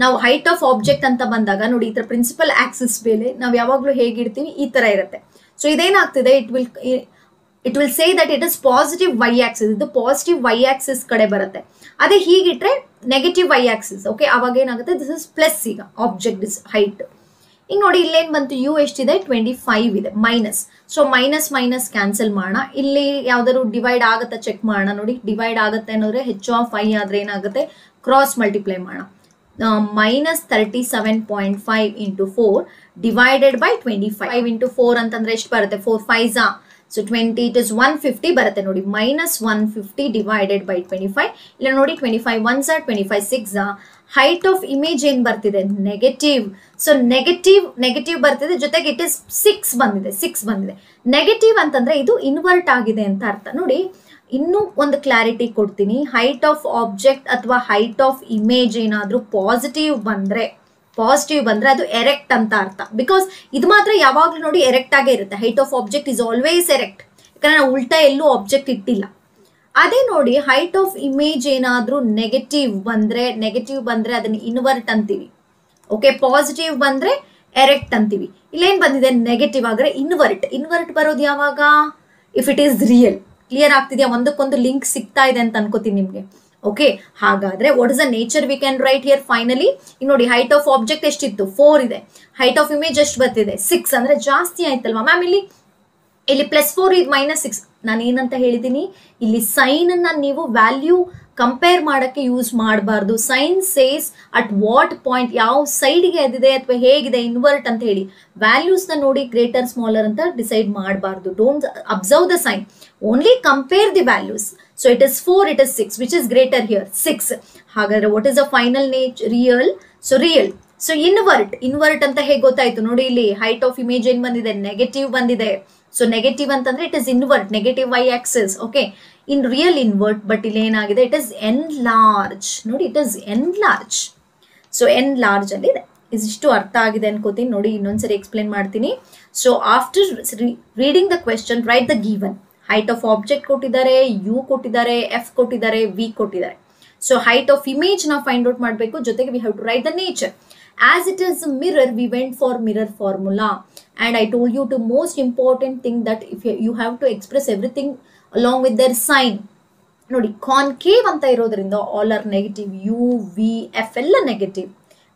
ನಾವು ಹೈಟ್ ಆಫ್ ಆಬ್ಜೆಕ್ಟ್ ಅಂತ ಬಂದಾಗ ನೋಡಿ, ಈ ತರ ಪ್ರಿನ್ಸಿಪಲ್ ಆಕ್ಸಿಸ್ ಮೇಲೆ ನಾವು ಯಾವಾಗ್ಲೂ ಹೇಗಿಡ್ತೀವಿ, ಈ ತರ ಇರುತ್ತೆ. ಸೊ ಇದೇನಾಗ್ತಿದೆ, it will say that it is positive y axis, ಇದು ಪಾಸಿಟಿವ್ ವೈ ಆಕ್ಸಿಸ್ ಕಡೆ ಬರುತ್ತೆ. ಅದೇ ಹೀಗಿಟ್ರೆ ನೆಗೆಟಿವ್ ವೈ ಆಕ್ಸಿಸ್. ಓಕೆ, ಅವಾಗ ಏನಾಗುತ್ತೆ, ದಿಸ್ ಇಸ್ ಪ್ಲಸ್. ಈಗ ಆಬ್ಜೆಕ್ಟ್ ಇಸ್ ಹೈಟ್. ಈಗ ನೋಡಿ ಇಲ್ಲೇನ್ ಬಂತು, ಯು ಎಷ್ಟಿದೆ, 25 ಇದೆ, minus. So minus minus cancel ಮಾಡೋಣ. ಇಲ್ಲಿ ಯಾವ್ದಾದ್ರು ಡಿವೈಡ್ ಆಗುತ್ತಾ ಚೆಕ್ ಮಾಡೋಣ. ನೋಡಿ ಡಿವೈಡ್ ಆಗುತ್ತೆ ಅನ್ನೋದ್ರೆ ಹೆಚ್ ಆಫ್ ಐ ಆದ್ರೆ ಏನಾಗುತ್ತೆ, ಕ್ರಾಸ್ ಮಲ್ಟಿಪ್ಲೈ ಮಾಡೋಣ. Minus 37.5 into 4 divided by 25 into 4 ಅಂತಂದ್ರೆ ಎಷ್ಟು ಬರುತ್ತೆ, 4 5s. ಸೊ 20, ಇಟ್ ಇಸ್ 150 ಬರುತ್ತೆ ನೋಡಿ, ಮೈನಸ್ 150 ಡಿವೈಡೆಡ್ ಬೈ 25. ಇಲ್ಲ ನೋಡಿ 25 1s 25 6s. Height of image ಏನ್ ಬರ್ತಿದೆ, ನೆಗೆಟಿವ್. ಸೊ ನೆಗೆಟಿವ್ ಬರ್ತಿದೆ, ಜೊತೆಗೆ ಇಟ್ ಇಸ್ 6 ಬಂದಿದೆ. ನೆಗೆಟಿವ್ ಅಂತಂದ್ರೆ ಇದು ಇನ್ವರ್ಟ್ ಆಗಿದೆ ಅಂತ ಅರ್ಥ. ನೋಡಿ ಇನ್ನೂ ಒಂದು ಕ್ಲಾರಿಟಿ ಕೊಡ್ತೀನಿ. ಹೈಟ್ ಆಫ್ ಆಬ್ಜೆಕ್ಟ್ ಅಥವಾ ಹೈಟ್ ಆಫ್ ಇಮೇಜ್ ಏನಾದ್ರೂ ಪಾಸಿಟಿವ್ ಬಂದ್ರೆ ಅದು ಎರೆಕ್ಟ್ ಅಂತ ಅರ್ಥ. ಬಿಕಾಸ್ ಇದು ಮಾತ್ರ ಯಾವಾಗ್ಲೂ ನೋಡಿ ಎರೆಕ್ಟ್ ಆಗೇ ಇರುತ್ತೆ. Height of object is always erect, ಯಾಕಂದ್ರೆ ನಾವು ಉಲ್ಟಾ ಎಲ್ಲೂ ಆಬ್ಜೆಕ್ಟ್ ಇಟ್ಟಿಲ್ಲ. ಅದೇ ನೋಡಿ ಹೈಟ್ ಆಫ್ ಇಮೇಜ್ ಏನಾದ್ರೂ ನೆಗೆಟಿವ್ ಬಂದ್ರೆ ಅದನ್ನ ಇನ್ವರ್ಟ್ ಅಂತೀವಿ. ಓಕೆ, ಪಾಸಿಟಿವ್ ಬಂದ್ರೆ ಎರೆಕ್ಟ್ ಅಂತೀವಿ. ಇಲ್ಲೇನ್ ಬಂದಿದೆ, ನೆಗೆಟಿವ್ ಆದ್ರೆ ಇನ್ವರ್ಟ್ ಬರೋದು ಯಾವಾಗ, if it is real. Clear ಆಗ್ತಿದೆಯಾ, ಒಂದಕ್ಕೊಂದು ಲಿಂಕ್ ಸಿಗ್ತಾ ಇದೆ ಅಂತ ಅನ್ಕೋತೀನಿ ನಿಮ್ಗೆ. ಓಕೆ, ಹಾಗಾದ್ರೆ what is the nature we can write here finally. ಈಗ ನೋಡಿ ಹೈಟ್ ಆಫ್ ಆಬ್ಜೆಕ್ಟ್ ಎಷ್ಟಿತ್ತು, 4 ಇದೆ. ಹೈಟ್ ಆಫ್ ಇಮೇಜ್ ಎಷ್ಟು ಬರ್ತಿದೆ, 6. ಅಂದ್ರೆ ಜಾಸ್ತಿ ಆಯ್ತಲ್ವಾ ಮ್ಯಾಮ್. ಇಲ್ಲಿ +4 ಇದು -6. ನಾನು ಏನಂತ ಹೇಳಿದ್ದೀನಿ, ಇಲ್ಲಿ ಸೈನ್ ಅನ್ನ ನೀವು ವ್ಯಾಲ್ಯೂ ಕಂಪೇರ್ ಮಾಡಕ್ಕೆ ಯೂಸ್ ಮಾಡಬಾರ್ದು. Sign says at what point, ಯಾವ ಸೈಡ್ಗೆ ಅದಿದೆ ಅಥವಾ ಹೇಗಿದೆ ಇನ್ವರ್ಟ್ ಅಂತ ಹೇಳಿ ವ್ಯಾಲ್ಯೂಸ್ ನ ನೋಡಿ ಗ್ರೇಟರ್ ಸ್ಮಾಲರ್ ಅಂತ ಡಿಸೈಡ್ ಮಾಡಬಾರ್ದು. Don't observe the sign, only compare the values. So it is 4, it is 6, which is greater here 6. ಹಾಗಾದ್ರೆ what is the final real. So invert ಅಂತ ಹೇಗೆ ಗೊತ್ತಾಯ್ತು ನೋಡಿ, ಇಲ್ಲಿ ಹೈಟ್ ಆಫ್ ಇಮೇಜ್ ಏನ್ ಬಂದಿದೆ, ನೆಗೆಟಿವ್ ಬಂದಿದೆ. ಸೊ ನೆಗೆಟಿವ್ ಅಂತಂದ್ರೆ it is invert, negative y axis. Okay, in real invert, but ಇಲ್ಲಿ ಏನಾಗಿದೆ, ಇಟ್ ಇಸ್ ಎನ್ಲಾರ್ಜ್. ನೋಡಿ it is enlarge. So enlarge ಅಲ್ಲಿ ಇದೆ. ಇಷ್ಟು ಅರ್ಥ ಆಗಿದೆ ಅನ್ಕೋತೀನಿ. ನೋಡಿ ಇನ್ನೊಂದ್ಸರಿ ಎಕ್ಸ್ಪ್ಲೇನ್ ಮಾಡ್ತೀನಿ. So after reading the question write the given. Height of object ಕೊಟ್ಟಿದ್ದಾರೆ, ಯು ಕೊಟ್ಟಿದ್ದಾರೆ, ಎಫ್ ಕೊಟ್ಟಿದ್ದಾರೆ, ವಿ ಕೊಟ್ಟಿದ್ದಾರೆ. ಸೊ ಹೈಟ್ ಆಫ್ ಇಮೇಜ್ ನಾವು ಫೈಂಡ್ ಔಟ್ ಮಾಡಬೇಕು, ಜೊತೆಗೆ we have to write the nature. As it is a mirror, we went for mirror formula, and I told you the most important thing that if you have to express everything along with their sign. ನೋಡಿ concave ಅಂತ ಇರೋದ್ರಿಂದ all are negative, you V f ಎಲ್ಲ negative.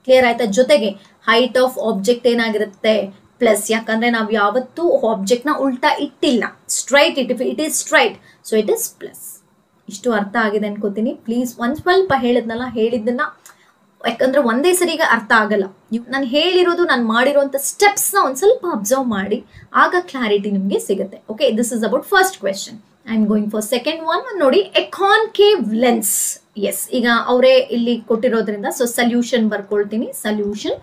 Clear ಆಯ್ತಾ? ಜೊತೆಗೆ height of object ಏನಾಗಿರುತ್ತೆ, plus. ಯಾಕಂದ್ರೆ ನಾವು ಯಾವತ್ತೂ ಆಬ್ಜೆಕ್ಟ್ ನ ಉಲ್ಟಾ ಇಟ್ಟಿಲ್ಲ, straight it is straight, so it is plus. ಇಷ್ಟು ಅರ್ಥ ಆಗಿದೆ ಅನ್ಕೋತೀನಿ. ಪ್ಲೀಸ್ ಒಂದ್ ಸ್ವಲ್ಪ ಹೇಳಿದ್ದನ್ನ ಯಾಕಂದ್ರೆ ಒಂದೇ ಸರಿಗೆ ಅರ್ಥ ಆಗಲ್ಲ. ನಾನು ಹೇಳಿರೋದು, ನಾನು ಮಾಡಿರುವಂತ ಸ್ಟೆಪ್ಸ್ ನ ಒಂದ್ ಸ್ವಲ್ಪ ಅಬ್ಸರ್ವ್ ಮಾಡಿ, ಆಗ ಕ್ಲಾರಿಟಿ ನಿಮ್ಗೆ ಸಿಗುತ್ತೆ. Okay, this is about first question. I am going for second one. ನೋಡಿ, ಎ ಕಾನ್ಕೇವ್ ಲೆನ್ಸ್. ಎಸ್, ಈಗ ಅವರೇ ಇಲ್ಲಿ ಕೊಟ್ಟಿರೋದ್ರಿಂದ ಸೊ ಸೊಲ್ಯೂಷನ್ ಬರ್ಕೊಳ್ತೀನಿ. Solution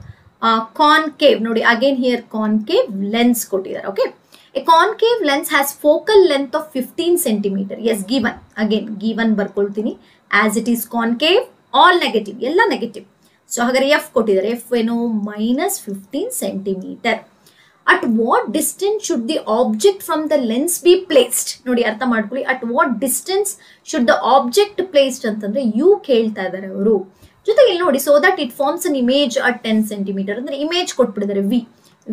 concave. ನೋಡಿ ಅಗೇನ್ ಹಿಯರ್ ಕಾನ್ಕೇವ್ ಲೆನ್ಸ್ ಕೊಟ್ಟಿದ್ದಾರೆ. Okay, a concave lens has focal length of 15 centimeter. Yes, given. Again given ಬರ್ಕೊಳ್ತೀನಿ. As it is concave, all negative, ಎಲ್ಲ negative. So ಹಾಗಾದ್ರೆ ಎಫ್ ಕೊಟ್ಟಿದ್ದಾರೆ. ಎಫ್ ಏನು, -15 centimeter. at what distance should the object from the lens be placed? ನೋಡಿ ಅರ್ಥ ಮಾಡ್ಕೊಳ್ಳಿ. at what distance should the object placed ಅಂತಂದ್ರೆ you ಕೇಳ್ತಾ ಇದ್ದಾರೆ ಅವರು. ಜೊತೆಗೆ ಇಲ್ಲಿ ನೋಡಿ, so that it forms an image at 10 centimeter ಅಂದ್ರೆ ಇಮೇಜ್ ಕೊಟ್ಬಿಟ್ಟಿದ್ದಾರೆ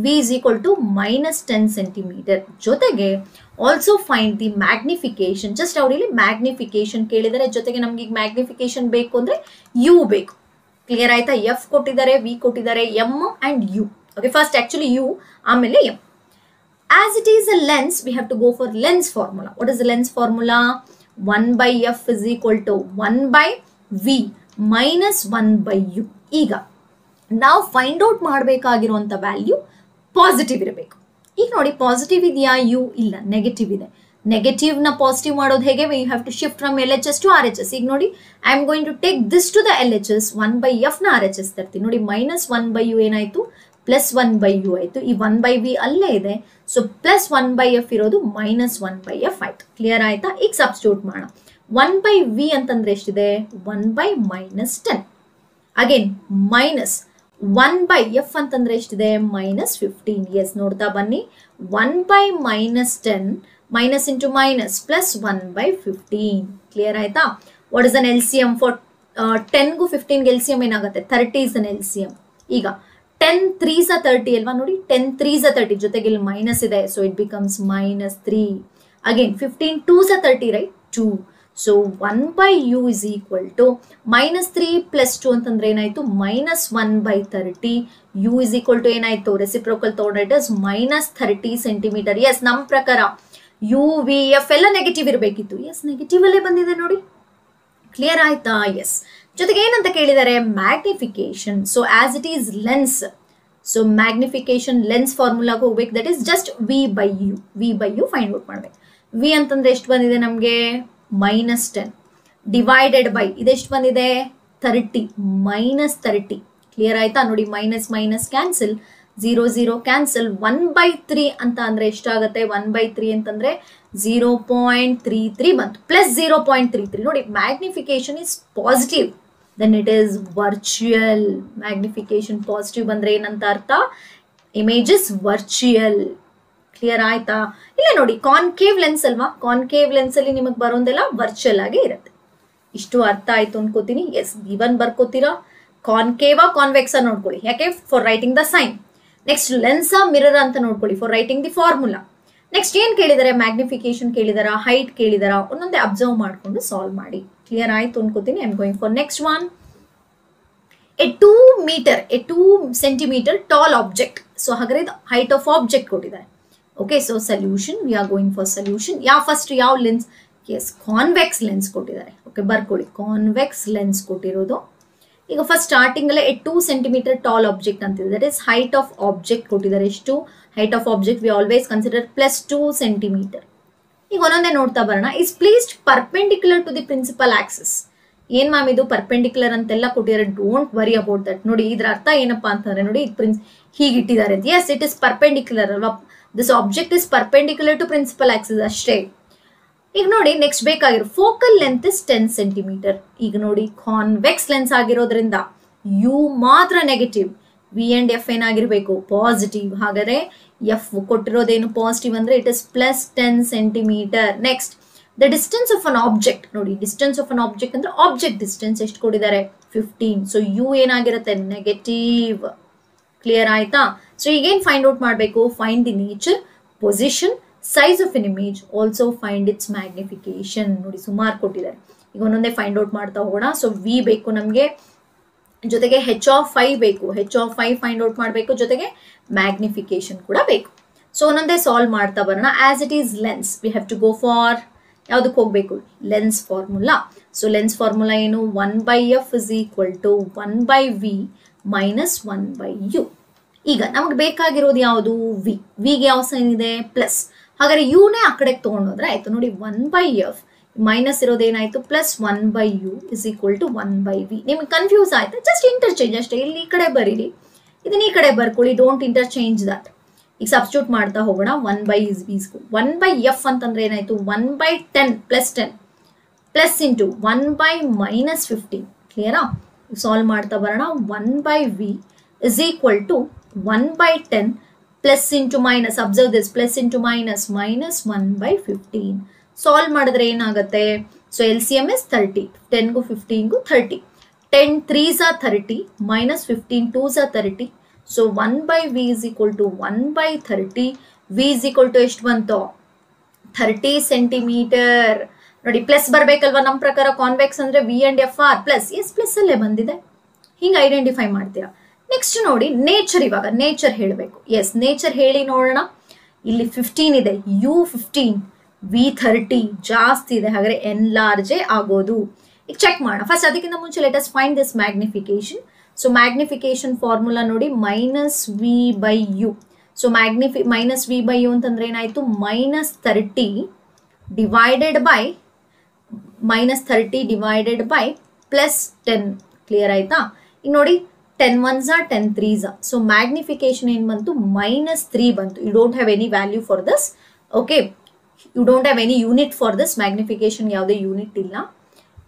v is equal to minus 10 centimeter. ಜೊತೆಗೆ also find the magnification. Just ಅವರಲ್ಲಿ ಮ್ಯಾಗ್ನಿಫಿಕೇಶನ್ ಕೇಳಿದರೆ, ಜೊತೆಗೆ ನಮ್ಗೆ ಈಗ ಮ್ಯಾಗ್ನಿಫಿಕೇಶನ್ ಬೇಕು ಅಂದ್ರೆ ಯು ಬೇಕು. ಕ್ಲಿಯರ್ ಆಯ್ತಾ? ಎಫ್ ಕೊಟ್ಟಿದ್ದಾರೆ, ವಿ ಕೊಟ್ಟಿದ್ದಾರೆ, m and u. Okay, first actually u, ಆಮೇಲೆ m. As it is a lens, we have to go for lens formula. What is the lens formula? 1/f is equal to 1/v minus 1/u. ಈಗ ನಾವು find out ಮಾಡಬೇಕಾಗಿರುವಂತ value positive ಇರಬೇಕು. ಈಗ ನೋಡಿ, positive ಇದೆಯಾ? You ಇಲ್ಲ, negative ಇದೆ. Negative ನ ಪಾಸಿಟಿವ್ ಮಾಡೋದು ಹೇಗೆ? We have to shift from LHS to RHS. ಈಗ ನೋಡಿ, I am going to take this to the LHS, 1/f ನ RHS ತರ್ತೀನಿ. ನೋಡಿ, minus 1/u ಏನಾಯ್ತು? ಪ್ಲಸ್ 1/u ಆಯ್ತು. ಈ 1/v ಅಲ್ಲೇ ಇದೆ, ಸೊ ಪ್ಲಸ್ 1/f ಇರೋದು minus 1/f ಆಯ್ತು. ಕ್ಲಿಯರ್ ಆಯ್ತಾ? ಈಗ ಸಬ್ಸ್ಟಿಟ್ಯೂಟ್ ಮಾಡೋಣ. 1/v ಅಂತಂದ್ರೆ ಎಷ್ಟಿದೆ? 1/-10. ಅಗೇನ್ ಮೈನಸ್ 1/f ಅಂತಂದ್ರೆ ಎಷ್ಟಿದೆ? -15. ಎಸ್, ನೋಡ್ತಾ ಬನ್ನಿ. 1/-10 minus into minus plus 1/15. Clear ಆಯ್ತಾ? What is an LCM for 10ಗೂ 15ಗೆ LCM ಏನಾಗುತ್ತೆ? 30 ಇಸ್ ಅನ್ LCM. ಈಗ 10 3s are 30 ಅಲ್ವಾ? ನೋಡಿ, 10 3s are 30, ಜೊತೆಗೆ ಇಲ್ಲಿ ಮೈನಸ್ ಇದೆ, so it becomes -3. Again 15 2s are 30, right? 2. So 1/u is equal to -3 + 2 ಅಂತಂದ್ರೆ ಏನಾಯ್ತು? -1/30. u is equal to ಏನಾಯ್ತು? ರೆಸಿಪ್ರೋಕಲ್ ತಗೊಂಡ್ರೆ ಇಟ್ ಇಸ್ -30 ಸೆಂಟಿಮೀಟರ್. ಎಸ್, ನಮ್ಮ ಪ್ರಕಾರ ಯು ವಿ ಎಫ್ ಎಲ್ಲ ನೆಗೆಟಿವ್ ಇರಬೇಕಿತ್ತು. ಎಸ್, ನೆಗೆಟಿವ್ ಅಲ್ಲೇ ಬಂದಿದೆ ನೋಡಿ. ಕ್ಲಿಯರ್ ಆಯ್ತಾ? ಎಸ್. ಜೊತೆಗೆ ಏನಂತ ಕೇಳಿದ್ದಾರೆ? Magnification. So as it is lens, so magnification lens ಫಾರ್ಮುಲಾಗೆ ಹೋಗ್ಬೇಕು. That is just v/u find out ಮಾಡ್ಬೇಕು. ವಿ ಅಂತಂದ್ರೆ ಎಷ್ಟು ಬಂದಿದೆ ನಮಗೆ? -10 ಡಿವೈಡೆಡ್ ಬೈ ಇದೆಷ್ಟು ಬಂದಿದೆ? 30 -30. ಕ್ಲಿಯರ್ ಆಯ್ತಾ? ನೋಡಿ, ಮೈನಸ್ ಮೈನಸ್ ಕ್ಯಾನ್ಸಲ್, 0 0 ಕ್ಯಾನ್ಸಲ್. 1/3 ಅಂತ ಅಂದ್ರೆ ಎಷ್ಟಾಗುತ್ತೆ? 1/3 ಅಂತಂದ್ರೆ 0.33 ಬಂತು, ಪ್ಲಸ್ 0.33. ನೋಡಿ, magnification is positive, then it is virtual. Magnification positive ಬಂದ್ರೆ ಏನಂತ ಅರ್ಥ? Image is virtual. ಕ್ಲಿಯರ್ ಆಯ್ತಾ? ಇಲ್ಲ ನೋಡಿ, ಕಾನ್ಕೇವ್ ಲೆನ್ಸ್ ಅಲ್ವಾ? ಕಾನ್ಕೇವ್ ಲೆನ್ಸ್ ಅಲ್ಲಿ ನಿಮಗೆ ಬರೋದೆಲ್ಲ ವರ್ಚುವಲ್ ಆಗಿ ಇರುತ್ತೆ. ಇಷ್ಟು ಅರ್ಥ ಆಯ್ತು ಅನ್ಕೋತೀನಿ. S, given ಬರ್ಕೋತೀರಾ? ಕಾನ್ಕೇವಾ ಕಾನ್ವೆಕ್ಸಾ ನೋಡ್ಕೊಳ್ಳಿ, ಯಾಕೆ? For writing the sign. Next ಲೆನ್ಸಾ ಮಿರರ್ ಅಂತ ನೋಡ್ಕೊಳ್ಳಿ, for writing the formula. Next ಏನ್ ಕೇಳಿದಾರೆ? ಮ್ಯಾಗ್ನಿಫಿಕೇಶನ್ ಕೇಳಿದಾರ, ಹೈಟ್ ಕೇಳಿದಾರ, ಒಂದೊಂದೇ ಅಬ್ಸರ್ವ್ ಮಾಡ್ಕೊಂಡು ಸಾಲ್ವ್ ಮಾಡಿ. ಕ್ಲಿಯರ್ ಆಯ್ತು ಅನ್ಕೋತೀನಿ. I am going for next one. A 2 centimeter tall object. So ಹಾಗಾದ್ರೆ ಇದು ಹೈಟ್ ಆಫ್ ಆಬ್ಜೆಕ್ಟ್ ಕೊಟ್ಟಿದ್ದಾರೆ. Okay, so solution, V are going for solution. ಯಾವ ಲೆನ್ಸ್? ಎಸ್, ಕಾನ್ವೆಕ್ಸ್ ಲೆನ್ಸ್ ಕೊಟ್ಟಿದ್ದಾರೆ. ಓಕೆ, ಬರ್ಕೊಳ್ಳಿ, ಕಾನ್ವೆಕ್ಸ್ ಲೆನ್ಸ್ ಕೊಟ್ಟಿರೋದು. ಈಗ ಫಸ್ಟ್ ಸ್ಟಾರ್ಟಿಂಗ್ ಅಲ್ಲೇ 2 centimeter tall object ಅಂತಿದೆ. That is height of object ಕೊಟ್ಟಿದ್ದಾರೆ. ಎಷ್ಟು? Height of object we always consider +2 centimeter. ಈಗ ಒಂದೊಂದೇ ನೋಡ್ತಾ ಬರೋಣ. Is placed perpendicular to the principal axis. ಏನ್ ಮ್ಯಾಮ್ ಇದು ಪರ್ಪೆಂಡಿಕ್ಯುಲರ್ ಅಂತೆಲ್ಲ ಕೊಟ್ಟಿದ್ದಾರೆ? Don't worry about that. ನೋಡಿ, ಇದ್ರ ಅರ್ಥ ಏನಪ್ಪಾ ಅಂತಂದ್ರೆ, ನೋಡಿ, ಹೀಗೆ ಇಟ್ಟಿದ್ದಾರೆ. ಎಸ್, ಇಟ್ ಇಸ್ ಪರ್ಪೆಂಡಿಕ್ಯುಲರ್ ಅಲ್ವಾ? This object is perpendicular to principal axis ಅಷ್ಟೇ. ಈಗ ನೋಡಿ, ನೆಕ್ಸ್ಟ್ ಬೇಕಾಗಿರೋ ಫೋಕಲ್ ಲೆಂತ್ ಇಸ್ 10 centimeter. ಈಗ ನೋಡಿ, ಕಾನ್ವೆಕ್ಸ್ ಲೆನ್ಸ್ ಆಗಿರೋದ್ರಿಂದ ಯು ಮಾತ್ರ ನೆಗೆಟಿವ್, ವಿ ಅಂಡ್ ಎಫ್ ಏನಾಗಿರ್ಬೇಕು? ಪಾಸಿಟಿವ್. ಹಾಗಾದ್ರೆ ಎಫ್ ಕೊಟ್ಟಿರೋದೇನು? ಪಾಸಿಟಿವ್ ಅಂದ್ರೆ it is +10 centimeter. Next the distance of an object. ನೋಡಿ, ಡಿಸ್ಟೆನ್ಸ್ ಆಫ್ ಅನ್ ಆಬ್ಜೆಕ್ಟ್ ಅಂದ್ರೆ ಆಬ್ಜೆಕ್ಟ್ ಡಿಸ್ಟೆನ್ಸ್ ಎಷ್ಟು ಕೊಟ್ಟಿದ್ದಾರೆ? 15. ಸೊ ಯು ಏನಾಗಿರುತ್ತೆ? ನೆಗೆಟಿವ್. ಕ್ಲಿಯರ್ ಆಯ್ತಾ? ಸೊ ಈಗೇನ್ ಫೈಂಡ್ ಔಟ್ ಮಾಡಬೇಕು? Find the nature, position, size of an image, also find its magnification. ನೋಡಿ, ಸುಮಾರು ಕೊಟ್ಟಿದ್ದಾರೆ. ಈಗ ಒಂದೊಂದೇ ಫೈಂಡ್ ಔಟ್ ಮಾಡ್ತಾ ಹೋಗೋಣ. ಸೊ ವಿ ಬೇಕು ನಮಗೆ, ಜೊತೆಗೆ h(5) ಬೇಕು. h(5) ಫೈಂಡ್ ಔಟ್ ಮಾಡಬೇಕು, ಜೊತೆಗೆ ಮ್ಯಾಗ್ನಿಫಿಕೇಶನ್ ಕೂಡ ಬೇಕು. ಸೊ ಒಂದೊಂದೇ ಸಾಲ್ವ್ ಮಾಡ್ತಾ ಬರೋಣ. As it is lens, we have to go for ಯಾವ್ದಕ್ಕೆ ಹೋಗ್ಬೇಕು? Lens formula. So lens formula ಏನು? 1/f is equal to 1/v minus 1/u. ಈಗ ನಮಗೆ ಬೇಕಾಗಿರೋದು ಯಾವುದು? ವಿ. ವಿಗೆ ಯಾವ ಸೈನ್ ಇದೆ? ಪ್ಲಸ್. ಹಾಗಾದ್ರೆ ಯುನೇ ಆ ಕಡೆಗೆ ತಗೊಂಡೋದ್ರೆ ಆಯ್ತು. ನೋಡಿ, 1/f ಮೈನಸ್ ಇರೋದೇನಾಯ್ತು? +1/u is equal to 1/v. ನಿಮ್ಗೆ ಕನ್ಫ್ಯೂಸ್ ಆಯ್ತಾ? ಜಸ್ಟ್ ಇಂಟರ್ಚೇಂಜ್ ಅಷ್ಟೇ. ಇಲ್ಲಿ ಈ ಕಡೆ ಬರೀರಿ, ಇದನ್ನ ಈ ಕಡೆ ಬರ್ಕೊಳ್ಳಿ. Don't interchange that. ಈಗ ಸಬ್ಸ್ಟಿಟ್ಯೂಟ್ ಮಾಡ್ತಾ ಹೋಗೋಣ. 1/f ಅಂತಂದ್ರೆ ಏನಾಯ್ತು? 1/10 +10 ಪ್ಲಸ್ ಇಂಟು 1/-15. ಕ್ಲಿಯರಾ? ಸಾಲ್ವ್ ಮಾಡ್ತಾ ಬರೋಣ. 1/v is equal to 1/10 plus into minus, observe this, plus into minus, minus 1/15. Solve ಮಾಡಿದ್ರೆ ಏನಾಗುತ್ತೆ? So L C M is 30, 10ಗೂ 15ಗೂ 30, 10 3s are 30, minus 15 2s are 30. So 1/v is equal to 1/30. V is equal to ಎಷ್ಟು ಬಂತು? 30 centimetre. ನೋಡಿ plus ಬರಬೇಕಲ್ವಾ ನಮ್ಮ ಪ್ರಕಾರ. Convex ಅಂದ್ರೆ v and f are plus. Yes plus ಅಲ್ಲೇ ಬಂದಿದೆ, ಹಿಂಗೆ ಐಡೆಂಟಿಫೈ ಮಾಡ್ತೀರಾ. ನೆಕ್ಸ್ಟ್ ನೋಡಿ ನೇಚರ್. ಇವಾಗ ನೇಚರ್ ಹೇಳಬೇಕು. ಎಸ್ ನೇಚರ್ ಹೇಳಿ ನೋಡೋಣ. ಇಲ್ಲಿ 15 ಇದೆ, U15, V30 ಜಾಸ್ತಿ ಇದೆ, ಹಾಗಾದ್ರೆ ಎನ್ಲಾರ್ಜೇ ಆಗೋದು. ಈಗ ಚೆಕ್ ಮಾಡೋಣ. ಫಸ್ಟ್ ಅದಕ್ಕಿಂತ ಮುಂಚೆ let us find this magnification. So magnification formula ನೋಡಿ, -v/u. ಸೊ -v/u ಅಂತಂದ್ರೆ ಏನಾಯ್ತು? -30 ಡಿವೈಡೆಡ್ ಬೈ +10. ಕ್ಲಿಯರ್ ಆಯ್ತಾ? ಈಗ ನೋಡಿ 10 1s are 10 3s are. So magnification ಏನ್ ಬಂತು? -3 ಬಂತು. You don't have any value for this. Okay, you don't have any unit for this. Magnification ಯಾವುದೇ ಯೂನಿಟ್ ಇಲ್ಲ.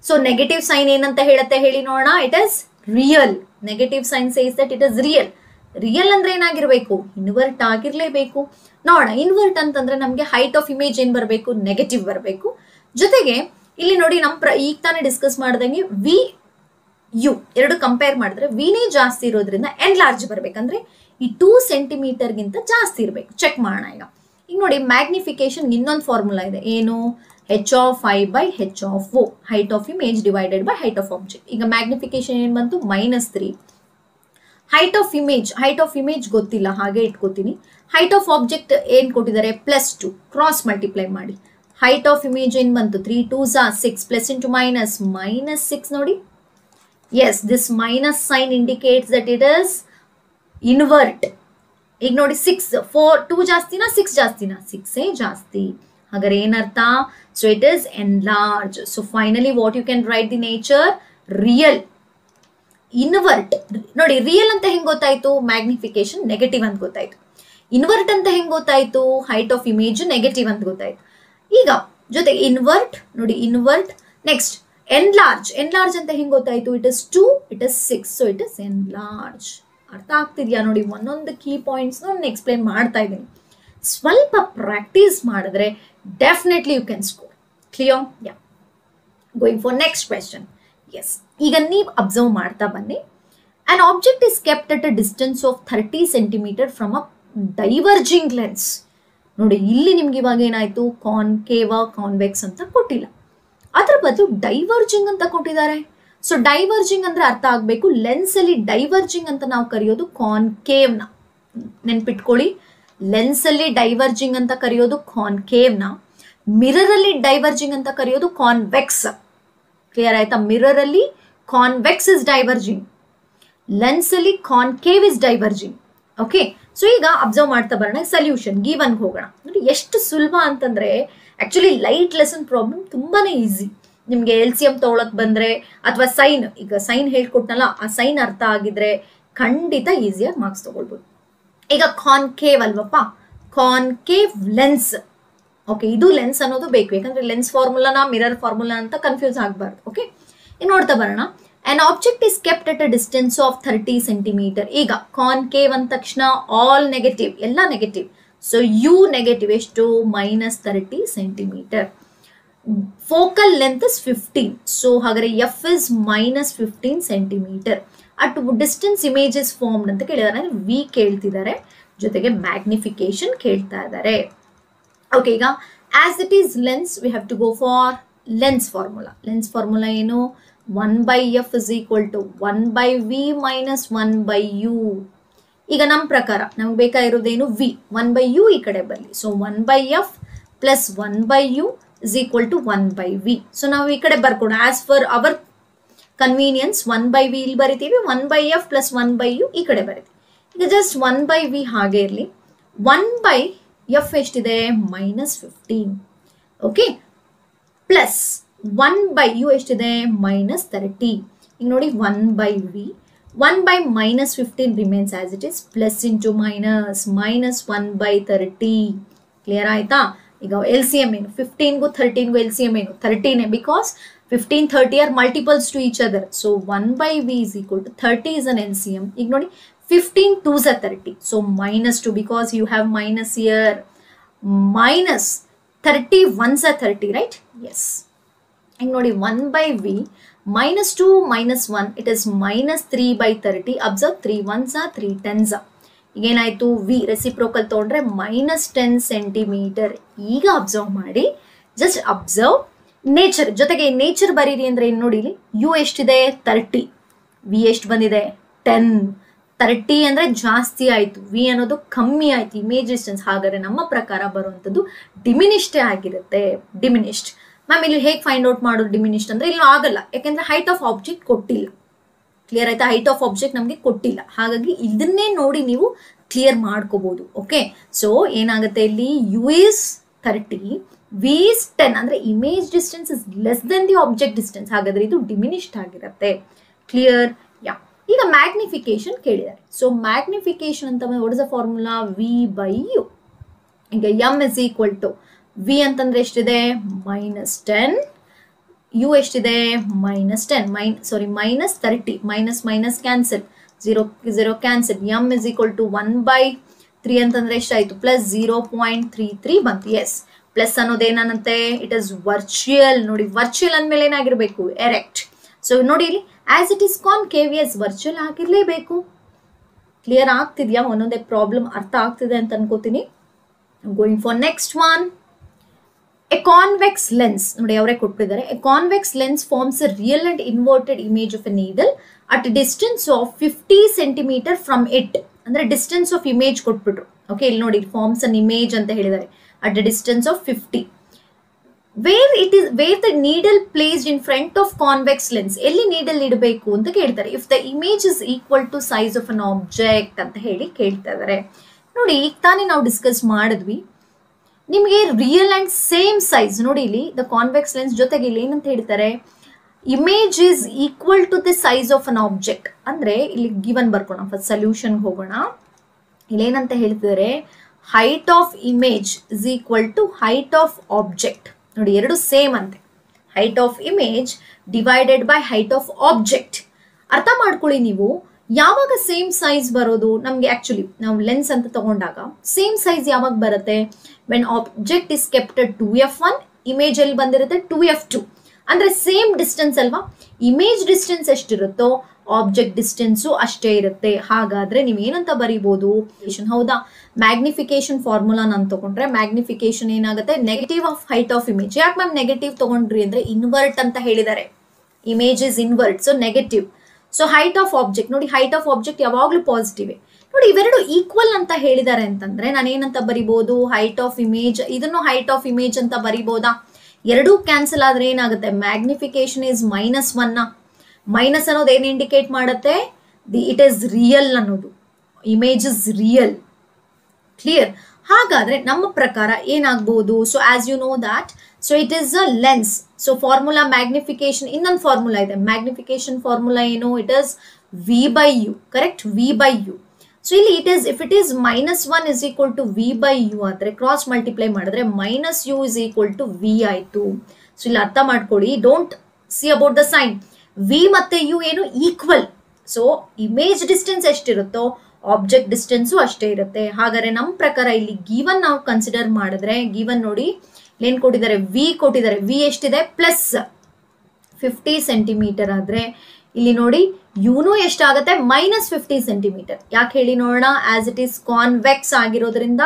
ಸೊ ನೆಗೆಟಿವ್ ಸೈನ್ ಏನಂತ ಹೇಳುತ್ತೆ ಹೇಳಿ ನೋಡೋಣ. It is real. Negative sign says that it is real. Real ಅಂದ್ರೆ ಏನಾಗಿರ್ಬೇಕು? Invert ಆಗಿರ್ಲೇಬೇಕು. ನೋಡೋಣ, ಇನ್ವರ್ಟ್ ಅಂತಂದ್ರೆ ನಮ್ಗೆ ಹೈಟ್ ಆಫ್ ಇಮೇಜ್ ಏನ್ ಬರಬೇಕು? ನೆಗೆಟಿವ್ ಬರಬೇಕು. ಜೊತೆಗೆ ಇಲ್ಲಿ ನೋಡಿ ಈಗ ತಾನೇ ಡಿಸ್ಕಸ್ ಮಾಡ್ದಂಗೆ ವಿ ಯು ಎರಡು ಕಂಪೇರ್ ಮಾಡಿದ್ರೆ ವಿನೇ ಜಾಸ್ತಿ ಇರೋದ್ರಿಂದ ಎನ್ಲಾರ್ಜ್ ಬರ್ಬೇಕಂದ್ರೆ ಈ 2 ಸೆಂಟಿಮೀಟರ್ಗಿಂತ ಜಾಸ್ತಿ ಇರಬೇಕು. ಚೆಕ್ ಮಾಡೋಣ ಈಗ. ಈಗ ನೋಡಿ ಮ್ಯಾಗ್ನಿಫಿಕೇಶನ್ ಇನ್ನೊಂದು ಫಾರ್ಮುಲಾ ಇದೆ. ಏನು? h/i/h/o, height of image divided by height of object. ಈಗ ಮ್ಯಾಗ್ನಿಫಿಕೇಶನ್ ಏನ್ ಬಂತು? -3. ಹೈಟ್ ಆಫ್ ಇಮೇಜ್ ಗೊತ್ತಿಲ್ಲ, ಹಾಗೆ ಇಟ್ಕೋತೀನಿ. ಹೈಟ್ ಆಫ್ ಆಬ್ಜೆಕ್ಟ್ ಏನ್ ಕೊಟ್ಟಿದ್ದಾರೆ? +2. ಕ್ರಾಸ್ ಮಲ್ಟಿಪ್ಲೈ ಮಾಡಿ. ಹೈಟ್ ಆಫ್ ಇಮೇಜ್ ಏನ್ ಬಂತು? 3 2s are 6, plus into minus, -6 ನೋಡಿ. Yes, this minus sign indicates that it is invert. ಈಗ ನೋಡಿ 6 4 2 ಜಾಸ್ತಿನಾ 6 ಜಾಸ್ತಿನಾ? 6 ಜಾಸ್ತಿ. ಹಾಗಾದ್ರೆ ಏನರ್ಥ? So it is enlarge. So finally what you can write the nature? Real. Invert ನೋಡಿ, ರಿಯಲ್ ಅಂತ ಹೆಂಗ್ ಗೊತ್ತಾಯ್ತು? ಮ್ಯಾಗ್ನಿಫಿಕೇಶನ್ ನೆಗೆಟಿವ್ ಅಂತ ಗೊತ್ತಾಯ್ತು. ಇನ್ವರ್ಟ್ ಅಂತ ಹೆಂಗ್ ಗೊತ್ತಾಯ್ತು? ಹೈಟ್ ಆಫ್ ಇಮೇಜ್ ನೆಗೆಟಿವ್ ಅಂತ ಗೊತ್ತಾಯ್ತು. ಈಗ ಜೊತೆಗೆ ಇನ್ವರ್ಟ್ ನೋಡಿ, ಇನ್ವರ್ಟ್. ನೆಕ್ಸ್ಟ್ ಎನ್ಲಾರ್ಜ್ ಅಂತ ಹೆಂಗ್ ಗೊತ್ತಾಯ್ತು? It is 2, it is 6, so it is enlarge. ಅರ್ಥ ಆಗ್ತಿದ್ಯಾ? ನೋಡಿ ಒಂದೊಂದು ಕೀ ಪಾಯಿಂಟ್ಸ್ ನಾನು ಎಕ್ಸ್ಪ್ಲೈನ್ ಮಾಡ್ತಾ ಇದ್ದೀನಿ. ಸ್ವಲ್ಪ ಪ್ರಾಕ್ಟೀಸ್ ಮಾಡಿದ್ರೆ definitely you can score. Clear? Yeah, going for next question. Yes, ಈಗ ನೀವು ಅಬ್ಸರ್ವ್ ಮಾಡ್ತಾ ಬನ್ನಿ. An object is kept at a distance of 30 centimetre from a diverging lens. ನೋಡಿ ಇಲ್ಲಿ ನಿಮ್ಗೆ ಇವಾಗ ಏನಾಯ್ತು? ಕಾನ್ಕೇವ ಕಾನ್ವೆಕ್ಸ್ ಅಂತ ಕೊಟ್ಟಿಲ್ಲ, ಅದ್ರ ಬದಲು ಡೈವರ್ಜಿಂಗ್ ಅಂತ ಕೊಟ್ಟಿದ್ದಾರೆ. ಸೊ ಡೈವರ್ಜಿಂಗ್ ಅಂದ್ರೆ ಅರ್ಥ ಆಗ್ಬೇಕು, ಲೆನ್ಸ್ ಅಲ್ಲಿ ಡೈವರ್ಜಿಂಗ್ ಅಂತ ನಾವು ಕರೆಯೋದು ಕಾನ್ಕೇವ್ನ. ನೆನ್ಪಿಟ್ಕೊಳ್ಳಿ, ಲೆನ್ಸ್ ಅಲ್ಲಿ ಡೈವರ್ಜಿಂಗ್ ಅಂತ ಕರೆಯೋದು ಕಾನ್ಕೇವ್ನ, ಮಿರರ್ ಅಲ್ಲಿ ಡೈವರ್ಜಿಂಗ್ ಅಂತ ಕರೆಯೋದು ಕಾನ್ವೆಕ್ಸ್. ಕ್ಲಿಯರ್ ಆಯ್ತಾ? ಮಿರರ್ ಅಲ್ಲಿ ಕಾನ್ವೆಕ್ಸ್ ಇಸ್ ಡೈವರ್ಜಿಂಗ್, ಲೆನ್ಸ್ ಅಲ್ಲಿ concave is diverging. Okay, so ಈಗ ಅಬ್ಸರ್ವ್ ಮಾಡ್ತಾ ಬರೋಣ. ಸೊಲ್ಯೂಷನ್ ಗಿವನ್ ಹೋಗೋಣ. ನೋಡಿ ಎಷ್ಟು ಸುಲಭ ಅಂತಂದ್ರೆ ಆಕ್ಚುಲಿ ಲೈಟ್ ಲೆಸನ್ ಪ್ರಾಬ್ಲಮ್ ತುಂಬಾನೇ ಈಸಿ. ನಿಮ್ಗೆ LCM ತಗೊಳಕ್ ಬಂದ್ರೆ ಅಥವಾ ಸೈನ್, ಈಗ ಸೈನ್ ಹೇಳ್ಕೊಟ್ನಲ್ಲ, ಆ ಸೈನ್ ಅರ್ಥ ಆಗಿದ್ರೆ ಖಂಡಿತ ಈಸಿಯಾಗಿ ಮಾರ್ಕ್ಸ್ ತಗೊಳ್ಬೋದು. ಈಗ ಕಾನ್ಕೇವ್ ಅಲ್ವಪ್ಪ, ಕಾನ್ಕೇವ್ ಲೆನ್ಸ್. ಓಕೆ, ಇದು ಲೆನ್ಸ್ ಅನ್ನೋದು ಬೇಕು, ಯಾಕಂದ್ರೆ ಲೆನ್ಸ್ ಫಾರ್ಮುಲಾನ ಮಿರರ್ ಫಾರ್ಮುಲಾ ಅಂತ ಕನ್ಫ್ಯೂಸ್ ಆಗಬಾರ್ದು. ಓಕೆ, ಈಗ ನೋಡ್ತಾ ಬರೋಣ. an object is kept at a distance of 30 centimeter. ಈಗ ಕಾನ್ಕೇವ್ ಅಂದ ತಕ್ಷಣ ಆಲ್ ನೆಗೆಟಿವ್, ಎಲ್ಲ ನೆಗೆಟಿವ್. ಸೊ ಯು ನೆಗೆಟಿವ್ ಎಷ್ಟು? -30 centimeter. Focal length is 15. So ಹಾಗಾದ್ರೆ f is -15 centimeter. At distance image is formed ಅಂತ ಕೇಳಿದಾರೆ, ಅಂದ್ರೆ ವಿ ಕೇಳ್ತಿದ್ದಾರೆ, ಜೊತೆಗೆ ಮ್ಯಾಗ್ನಿಫಿಕೇಶನ್ ಕೇಳ್ತಾ ಇದ್ದಾರೆ. ಓಕೆ, ಈಗ as it is lens, we have to go for lens formula. Lens formula ಏನು? 1/f is equal to 1/v minus 1/u. ಈಗ ನಮ್ಮ ಪ್ರಕಾರ ನಮ್ಗೆ ಬೇಕಾಗಿರೋದೇನು? v. 1/u ಈ ಕಡೆ ಬರಲಿ. So 1/f plus 1/u is equal to 1/v. So ನಾವು ಈ ಕಡೆ ಬರ್ಕೊಣ. As per our convenience 1/v ಇಲ್ಲಿ ಬರಿತೀವಿ, 1/f plus 1/u ಈ ಕಡೆ ಬರಿತೀವಿ. ಈಗ ಜಸ್ಟ್ 1/v ಹಾಗೆ ಇರಲಿ. 1/f ಎಷ್ಟಿದೆ? -15. ಓಕೆ, ಪ್ಲಸ್ 1/u ಎಷ್ಟಿದೆ? -30. ಈಗ ನೋಡಿ 1/v, 1/-15 remains as it is, plus into minus, -1/30. Clear ಆಯ್ತಾ? ಈಗ LCM ಏನು? 15ಗೂ 13ಗೂ LCM ಏನು? 13, because 15, 30 are multiples to each other. So 1 by V is equal to 30 is an LCM. ಈಗ ನೋಡಿ 15 2s are 30. So minus 2 because you have minus here. Minus 30 1s are 30, right? Yes. ಈಗ ನೋಡಿ 1 by V minus 2 minus 1, it is minus 3 by 30. Observe 3 1s are 3 10s are. ಈಗೇನಾಯಿತು V reciprocal ತೊಗೊಂಡ್ರೆ minus 10 centimeter. ಈಗ observe ಮಾಡಿ, just observe nature ಜೊತೆಗೆ nature ಬರೀರಿ ಅಂದ್ರೆ ಏನು ನೋಡಿ, ಇಲ್ಲಿ ಯು ಎಷ್ಟಿದೆ 30, ವಿ ಎಷ್ಟು ಬಂದಿದೆ 10. 30 ಅಂದ್ರೆ ಜಾಸ್ತಿ ಆಯ್ತು, ವಿ ಅನ್ನೋದು ಕಮ್ಮಿ ಆಯ್ತು ಇಮೇಜ್ ಡಿಸ್ಟೆನ್ಸ್. ಹಾಗಾದ್ರೆ ನಮ್ಮ ಪ್ರಕಾರ ಬರುವಂಥದ್ದು ಡಿಮಿನಿಷ್ಟೇ ಆಗಿರುತ್ತೆ. ಡಿಮಿನಿಷ್ಡ್ ಮ್ಯಾಮ್ ಇಲ್ಲಿ ಹೇಗೆ ಫೈಂಡ್ ಔಟ್ ಮಾಡೋದು ಡಿಮಿನಿಷ್ಡ್ ಅಂದ್ರೆ ಇಲ್ಲಿ ಆಗಲ್ಲ, ಯಾಕೆಂದ್ರೆ ಹೈಟ್ ಆಫ್ ಆಬ್ಜೆಕ್ಟ್ ಕೊಟ್ಟಿಲ್ಲ. ಕ್ಲಿಯರ್ ಆಯ್ತಾ? ಹೈಟ್ ಆಫ್ ಆಬ್ಜೆಕ್ಟ್ ನಮಗೆ ಕೊಟ್ಟಿಲ್ಲ, ಹಾಗಾಗಿ ಇದನ್ನೇ ನೋಡಿ ನೀವು ಕ್ಲಿಯರ್ ಮಾಡ್ಕೋಬಹುದು. ಓಕೆ, ಸೊ ಏನಾಗುತ್ತೆ ಇಲ್ಲಿ ಯು ಇಸ್ 30, ವಿ ಇಸ್ 10 ಅಂದ್ರೆ image distance is less than the object distance. ಹಾಗಾದ್ರೆ ಇದು ಡಿಮಿನಿಷ್ಡ್ ಆಗಿರುತ್ತೆ. ಕ್ಲಿಯರ್? ಯಾ. ಈಗ ಮ್ಯಾಗ್ನಿಫಿಕೇಶನ್ ಕೇಳಿದ್ದಾರೆ. ಸೊ ಮ್ಯಾಗ್ನಿಫಿಕೇಶನ್ ಅಂತ what is the formula? V by u. ಈಗ m is equal to v ಅಂತಂದ್ರೆ ಎಷ್ಟಿದೆ -10, ಯು ಎಷ್ಟಿದೆ -10, minus 30, minus cancel, 0 cancel. M is equal to 1/3 ಅಂತಂದ್ರೆ ಎಷ್ಟಾಯ್ತು? ಪ್ಲಸ್ 0.33 ಬಂತು. ಎಸ್, ಪ್ಲಸ್ ಅನ್ನೋದೇನಂತೆ ಇಟ್ ಇಸ್ ವರ್ಚುಯಲ್. ನೋಡಿ ವರ್ಚುಯಲ್ ಅಂದ್ಮೇಲೆ ಏನಾಗಿರ್ಬೇಕು? ಎರೆಕ್ಟ್. ಸೊ ನೋಡಿ ಇಲ್ಲಿ as it is concave, yes virtual ಆಗಿರ್ಲೇಬೇಕು. ಕ್ಲಿಯರ್ ಆಗ್ತಿದ್ಯಾ? ಒಂದೊಂದೇ ಪ್ರಾಬ್ಲಮ್ ಅರ್ಥ ಆಗ್ತಿದೆ ಅಂತ ಅನ್ಕೋತೀನಿ. Going for next one. A convex lens ನೋಡಿ ಅವರೇ ಕೊಟ್ಟಿದ್ದಾರೆ. A convex lens forms a real and inverted image of a needle at distance of 50 centimeter from it. ಅಂದ್ರೆ ಡಿಸ್ಟೆನ್ಸ್ ಆಫ್ ಇಮೇಜ್ ಕೊಟ್ಬಿಟ್ರು. ಓಕೆ, ಇಲ್ಲಿ ನೋಡಿ ಫಾರ್ಮ್ಸ್ ಅನ್ ಇಮೇಜ್ ಅಂತ ಹೇಳಿದ್ದಾರೆ at a distance of 50, where the needle placed in front of convex lens. ಎಲ್ಲಿ needle ಇಡಬೇಕು ಅಂತ ಕೇಳ್ತಾರೆ. If the image is equal to size of an object ಅಂತ ಹೇಳಿ ಕೇಳ್ತಾ ಇದ್ದಾರೆ. ನೋಡಿ ಈಗ ತಾನೇ ನಾವು ಡಿಸ್ಕಸ್ ಮಾಡಿದ್ವಿ, ನಿಮಗೆ ರಿಯಲ್ ಅಂಡ್ ಸೇಮ್ ಸೈಜ್ ನೋಡಿ ಇಲ್ಲಿ ದ ಕಾನ್ವೆಕ್ಸ್ ಲೆನ್ಸ್ ಜೊತೆಗೆ ಇಲ್ಲಿ ಏನಂತ ಹೇಳ್ತಾರೆ, image is equal to the size of an object. ಅಂದ್ರೆ ಇಲ್ಲಿ ಗಿವನ್ ಬರ್ಕೋಣ, ಫಸ್ಟ್ ಸೊಲ್ಯೂಷನ್ ಹೋಗೋಣ. ಇಲ್ಲಿ ಏನಂತ ಹೇಳ್ತಿದ್ದಾರೆ, height of image is equal to height of object. ನೋಡಿ ಎರಡು ಸೇಮ್ ಅಂತೆ. height of image divided by height of object. ಅರ್ಥ ಮಾಡ್ಕೊಳ್ಳಿ ನೀವು, ಯಾವಾಗ ಸೇಮ್ ಸೈಜ್ ಬರೋದು ನಮಗೆ? ಆಕ್ಚುಲಿ ನಾವು ಲೆನ್ಸ್ ಅಂತ ತಗೊಂಡಾಗ ಸೇಮ್ ಸೈಜ್ ಯಾವಾಗ ಬರುತ್ತೆ? When object is kept at 2f1, image ಅಲ್ಲಿ ಬಂದಿರುತ್ತೆ 2f2. ಅಂದ್ರೆ ಸೇಮ್ ಡಿಸ್ಟೆನ್ಸ್ ಅಲ್ವಾ? ಇಮೇಜ್ ಡಿಸ್ಟೆನ್ಸ್ ಎಷ್ಟಿರುತ್ತೋ ಆಬ್ಜೆಕ್ಟ್ ಡಿಸ್ಟೆನ್ಸು ಅಷ್ಟೇ ಇರುತ್ತೆ. ಹಾಗಾದ್ರೆ ನೀವೇನಂತ ಬರೀಬಹುದು? ಹೌದಾ? ಮ್ಯಾಗ್ನಿಫಿಕೇಶನ್ ಫಾರ್ಮುಲಾ ನಾನು ತಗೊಂಡ್ರೆ ಮ್ಯಾಗ್ನಿಫಿಕೇಶನ್ ಏನಾಗುತ್ತೆ? Negative of height of image. ಯಾಕೆ ಮ್ಯಾಮ್ ನೆಗೆಟಿವ್ ತಗೊಂಡ್ರಿ ಅಂದ್ರೆ ಇನ್ವರ್ಟ್ ಅಂತ ಹೇಳಿದ್ದಾರೆ. Image is invert, so negative. So height of object ನೋಡಿ, ಹೈಟ್ ಆಫ್ ಆಬ್ಜೆಕ್ಟ್ ಯಾವಾಗ್ಲೂ ಪಾಸಿಟಿವ್. ನೋಡಿ ಇವೆರಡು ಈಕ್ವಲ್ ಅಂತ ಹೇಳಿದ್ದಾರೆ ಅಂತಂದ್ರೆ ನಾನು ಏನಂತ ಬರಿಬಹುದು? ಹೈಟ್ ಆಫ್ ಇಮೇಜ್, ಇದನ್ನು ಹೈಟ್ ಆಫ್ ಇಮೇಜ್ ಅಂತ ಬರಿಬಹುದಾ? ಎರಡೂ ಕ್ಯಾನ್ಸಲ್ ಆದ್ರೆ ಏನಾಗುತ್ತೆ? Magnification is -1. ಮೈನಸ್ ಅನ್ನೋದು ಏನು ಇಂಡಿಕೇಟ್ ಮಾಡುತ್ತೆ? ಇಟ್ ಇಸ್ ರಿಯಲ್ ಅನ್ನೋದು. Image is real. ಕ್ಲಿಯರ್? ಹಾಗಾದ್ರೆ ನಮ್ಮ ಪ್ರಕಾರ ಏನಾಗಬಹುದು? So as you know that, so it is a lens. So formula magnification, ಇನ್ನೊಂದು ಫಾರ್ಮುಲಾ ಇದೆ. ಮ್ಯಾಗ್ನಿಫಿಕೇಶನ್ ಫಾರ್ಮುಲಾ ಏನು? It is v by u. Correct? V by u. So ಇಲ್ಲಿ it is, if it is -1 is equal to v by u ಆದ್ರೆ cross multiply ಮಾಡಿದ್ರೆ -u is equal to v ಆಯ್ತು. So ಇಲ್ಲಿ ಅರ್ಥ ಮಾಡ್ಕೊಳ್ಳಿ, don't see about the sign. V ಮತ್ತೆ u ಏನು? Equal. So image distance ಎಷ್ಟಿರುತ್ತೋ ಆಬ್ಜೆಕ್ಟ್ ಡಿಸ್ಟೆನ್ಸು ಅಷ್ಟೇ ಇರುತ್ತೆ. ಹಾಗಾದ್ರೆ ನಮ್ಮ ಪ್ರಕಾರ ಇಲ್ಲಿ ಗಿವನ್ ನಾವು ಕನ್ಸಿಡರ್ ಮಾಡಿದ್ರೆ, ಗಿವನ್ ನೋಡಿ ಏನ್ ಕೊಟ್ಟಿದ್ದಾರೆ? ವಿ ಕೊಟ್ಟಿದ್ದಾರೆ. ವಿ ಎಷ್ಟಿದೆ? ಪ್ಲಸ್ 50 ಸೆಂಟಿಮೀಟರ್ ಆದ್ರೆ ಇಲ್ಲಿ ನೋಡಿ ಯುನು ಎಷ್ಟಾಗುತ್ತೆ? -50 ಸೆಂಟಿಮೀಟರ್. ಯಾಕೆ ಹೇಳಿ ನೋಡೋಣ? ಆಸ್ ಇಟ್ ಈಸ್ ಕಾನ್ವೆಕ್ಸ್ ಆಗಿರೋದ್ರಿಂದ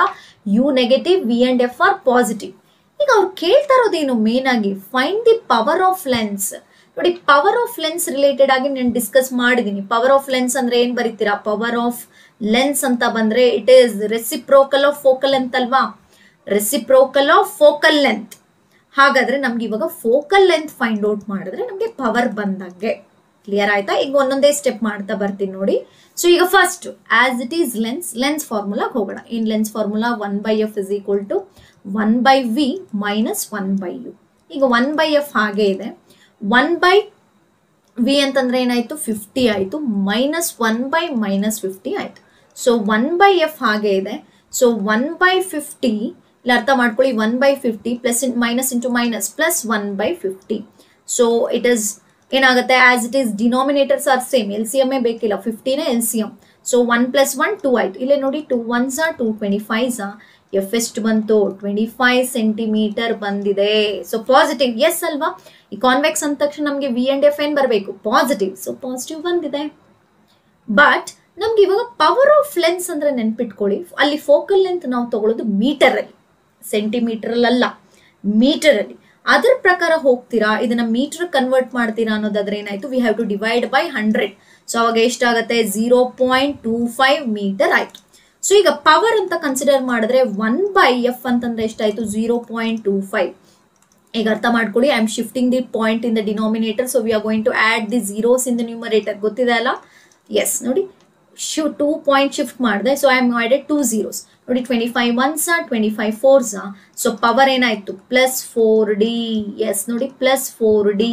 u negative, v and f are positive. ಈಗ ಅವ್ರು ಕೇಳ್ತಾ ಇರೋದೇನು ಮೇನ್ ಆಗಿ? Find the power of lens. ನೋಡಿ ಪವರ್ ಆಫ್ ಲೆನ್ಸ್ ರಿಲೇಟೆಡ್ ಆಗಿ ನಾನು ಡಿಸ್ಕಸ್ ಮಾಡಿದ್ದೀನಿ. ಪವರ್ ಆಫ್ ಲೆನ್ಸ್ ಅಂದ್ರೆ ಏನ್ ಬರೀತೀರಾ? ಪವರ್ ಆಫ್ ಲೆನ್ಸ್ ಅಂತ ಬಂದ್ರೆ it is reciprocal of focal length ಅಲ್ವಾ? Reciprocal of focal length. ಹಾಗಾದ್ರೆ ನಮ್ಗೆ ಇವಾಗ ಫೋಕಲ್ ಲೆಂತ್ ಫೈಂಡ್ ಔಟ್ ಮಾಡಿದ್ರೆ ನಮ್ಗೆ ಪವರ್ ಬಂದಾಗೆ. ಕ್ಲಿಯರ್ ಆಯ್ತಾ? ಈಗ ಒಂದೊಂದೇ ಸ್ಟೆಪ್ ಮಾಡ್ತಾ ಬರ್ತೀನಿ ನೋಡಿ. ಸೊ ಈಗ first as it is lens formula ಹೋಗೋಣ. ಏನ್ lens formula? 1/f is equal to 1/v minus 1/u. ಈಗ 1/f ಹಾಗೆ ಇದೆ. 1/v ಅಂತಂದ್ರೆ ಏನಾಯ್ತು? 50 ಆಯ್ತು. -1/-50 ಆಯ್ತು. ಸೊ 1/f ಹಾಗೆ ಇದೆ. ಸೊ 1/50 ಇಲ್ಲಿ ಅರ್ಥ ಮಾಡ್ಕೊಳ್ಳಿ. 1/50 plus minus into minus plus 1/50. So it is ಏನಾಗುತ್ತೆ, as it is denominators are same, LCM ಬೇಕಿಲ್ಲ, 15 LCM. ಸೊ 1 + 1 2 ಆಯ್ತು. ಇಲ್ಲೇ ನೋಡಿ 2 1s 2 25s, ಎಫ್ ಎಷ್ಟು ಬಂತು 25 ಸೆಂಟಿಮೀಟರ್ ಬಂದಿದೆ. ಸೊ ಪಾಸಿಟಿವ್, ಎಸ್ ಅಲ್ವಾ? ಈ ಕಾನ್ವೆಕ್ಸ್ ಅಂದ ತಕ್ಷಣ ನಮಗೆ ವಿ ಅಂಡ್ ಎಫ್ ಏನ್ ಬರಬೇಕು, ಪಾಸಿಟಿವ್. ಸೊ ಪಾಸಿಟಿವ್ ಬಂದಿದೆ. ಬಟ್ ನಮ್ಗೆ ಇವಾಗ ಪವರ್ ಆಫ್ ಲೆನ್ಸ್ ಅಂದ್ರೆ ನೆನ್ಪಿಟ್ಕೊಳ್ಳಿ, ಅಲ್ಲಿ ಫೋಕಲ್ ಲೆಂತ್ ನಾವು ತಗೊಳ್ಳೋದು ಮೀಟರ್ ಅಲ್ಲಿ, ಸೆಂಟಿಮೀಟರ್ ಅಲ್ಲ, ಮೀಟರ್ ಅಲ್ಲಿ. ಅದ್ರ ಪ್ರಕಾರ ಹೋಗ್ತೀರಾ, ಇದನ್ನ ಮೀಟರ್ ಕನ್ವರ್ಟ್ ಮಾಡ್ತೀರಾ ಅನ್ನೋದಾದ್ರೆ ಏನಾಯ್ತು, we have to divide by 100. So ಅವಾಗ ಎಷ್ಟಾಗುತ್ತೆ, 0.25 ಮೀಟರ್ ಆಯ್ತು. ಸೊ ಈಗ ಪವರ್ ಅಂತ ಕನ್ಸಿಡರ್ ಮಾಡಿದ್ರೆ 1/f ಅಂತಂದ್ರೆ ಎಷ್ಟಾಯ್ತು, 0.25. ಈಗ ಅರ್ಥ ಮಾಡ್ಕೊಳ್ಳಿ, I am shifting the point in the denominator. So we are going to add the zeros in the numerator. ಗೊತ್ತಿದೆ ಅಲ್ಲ? ಎಸ್, ನೋಡಿ 2 ಪಾಯಿಂಟ್ ಶಿಫ್ಟ್ ಮಾಡಿದೆ. So I am added 2 zeros. ನೋಡಿ 25 1s 25 4s. ಸೊ ಪವರ್ ಏನಾಯ್ತು, +4d. S ನೋಡಿ, +4d.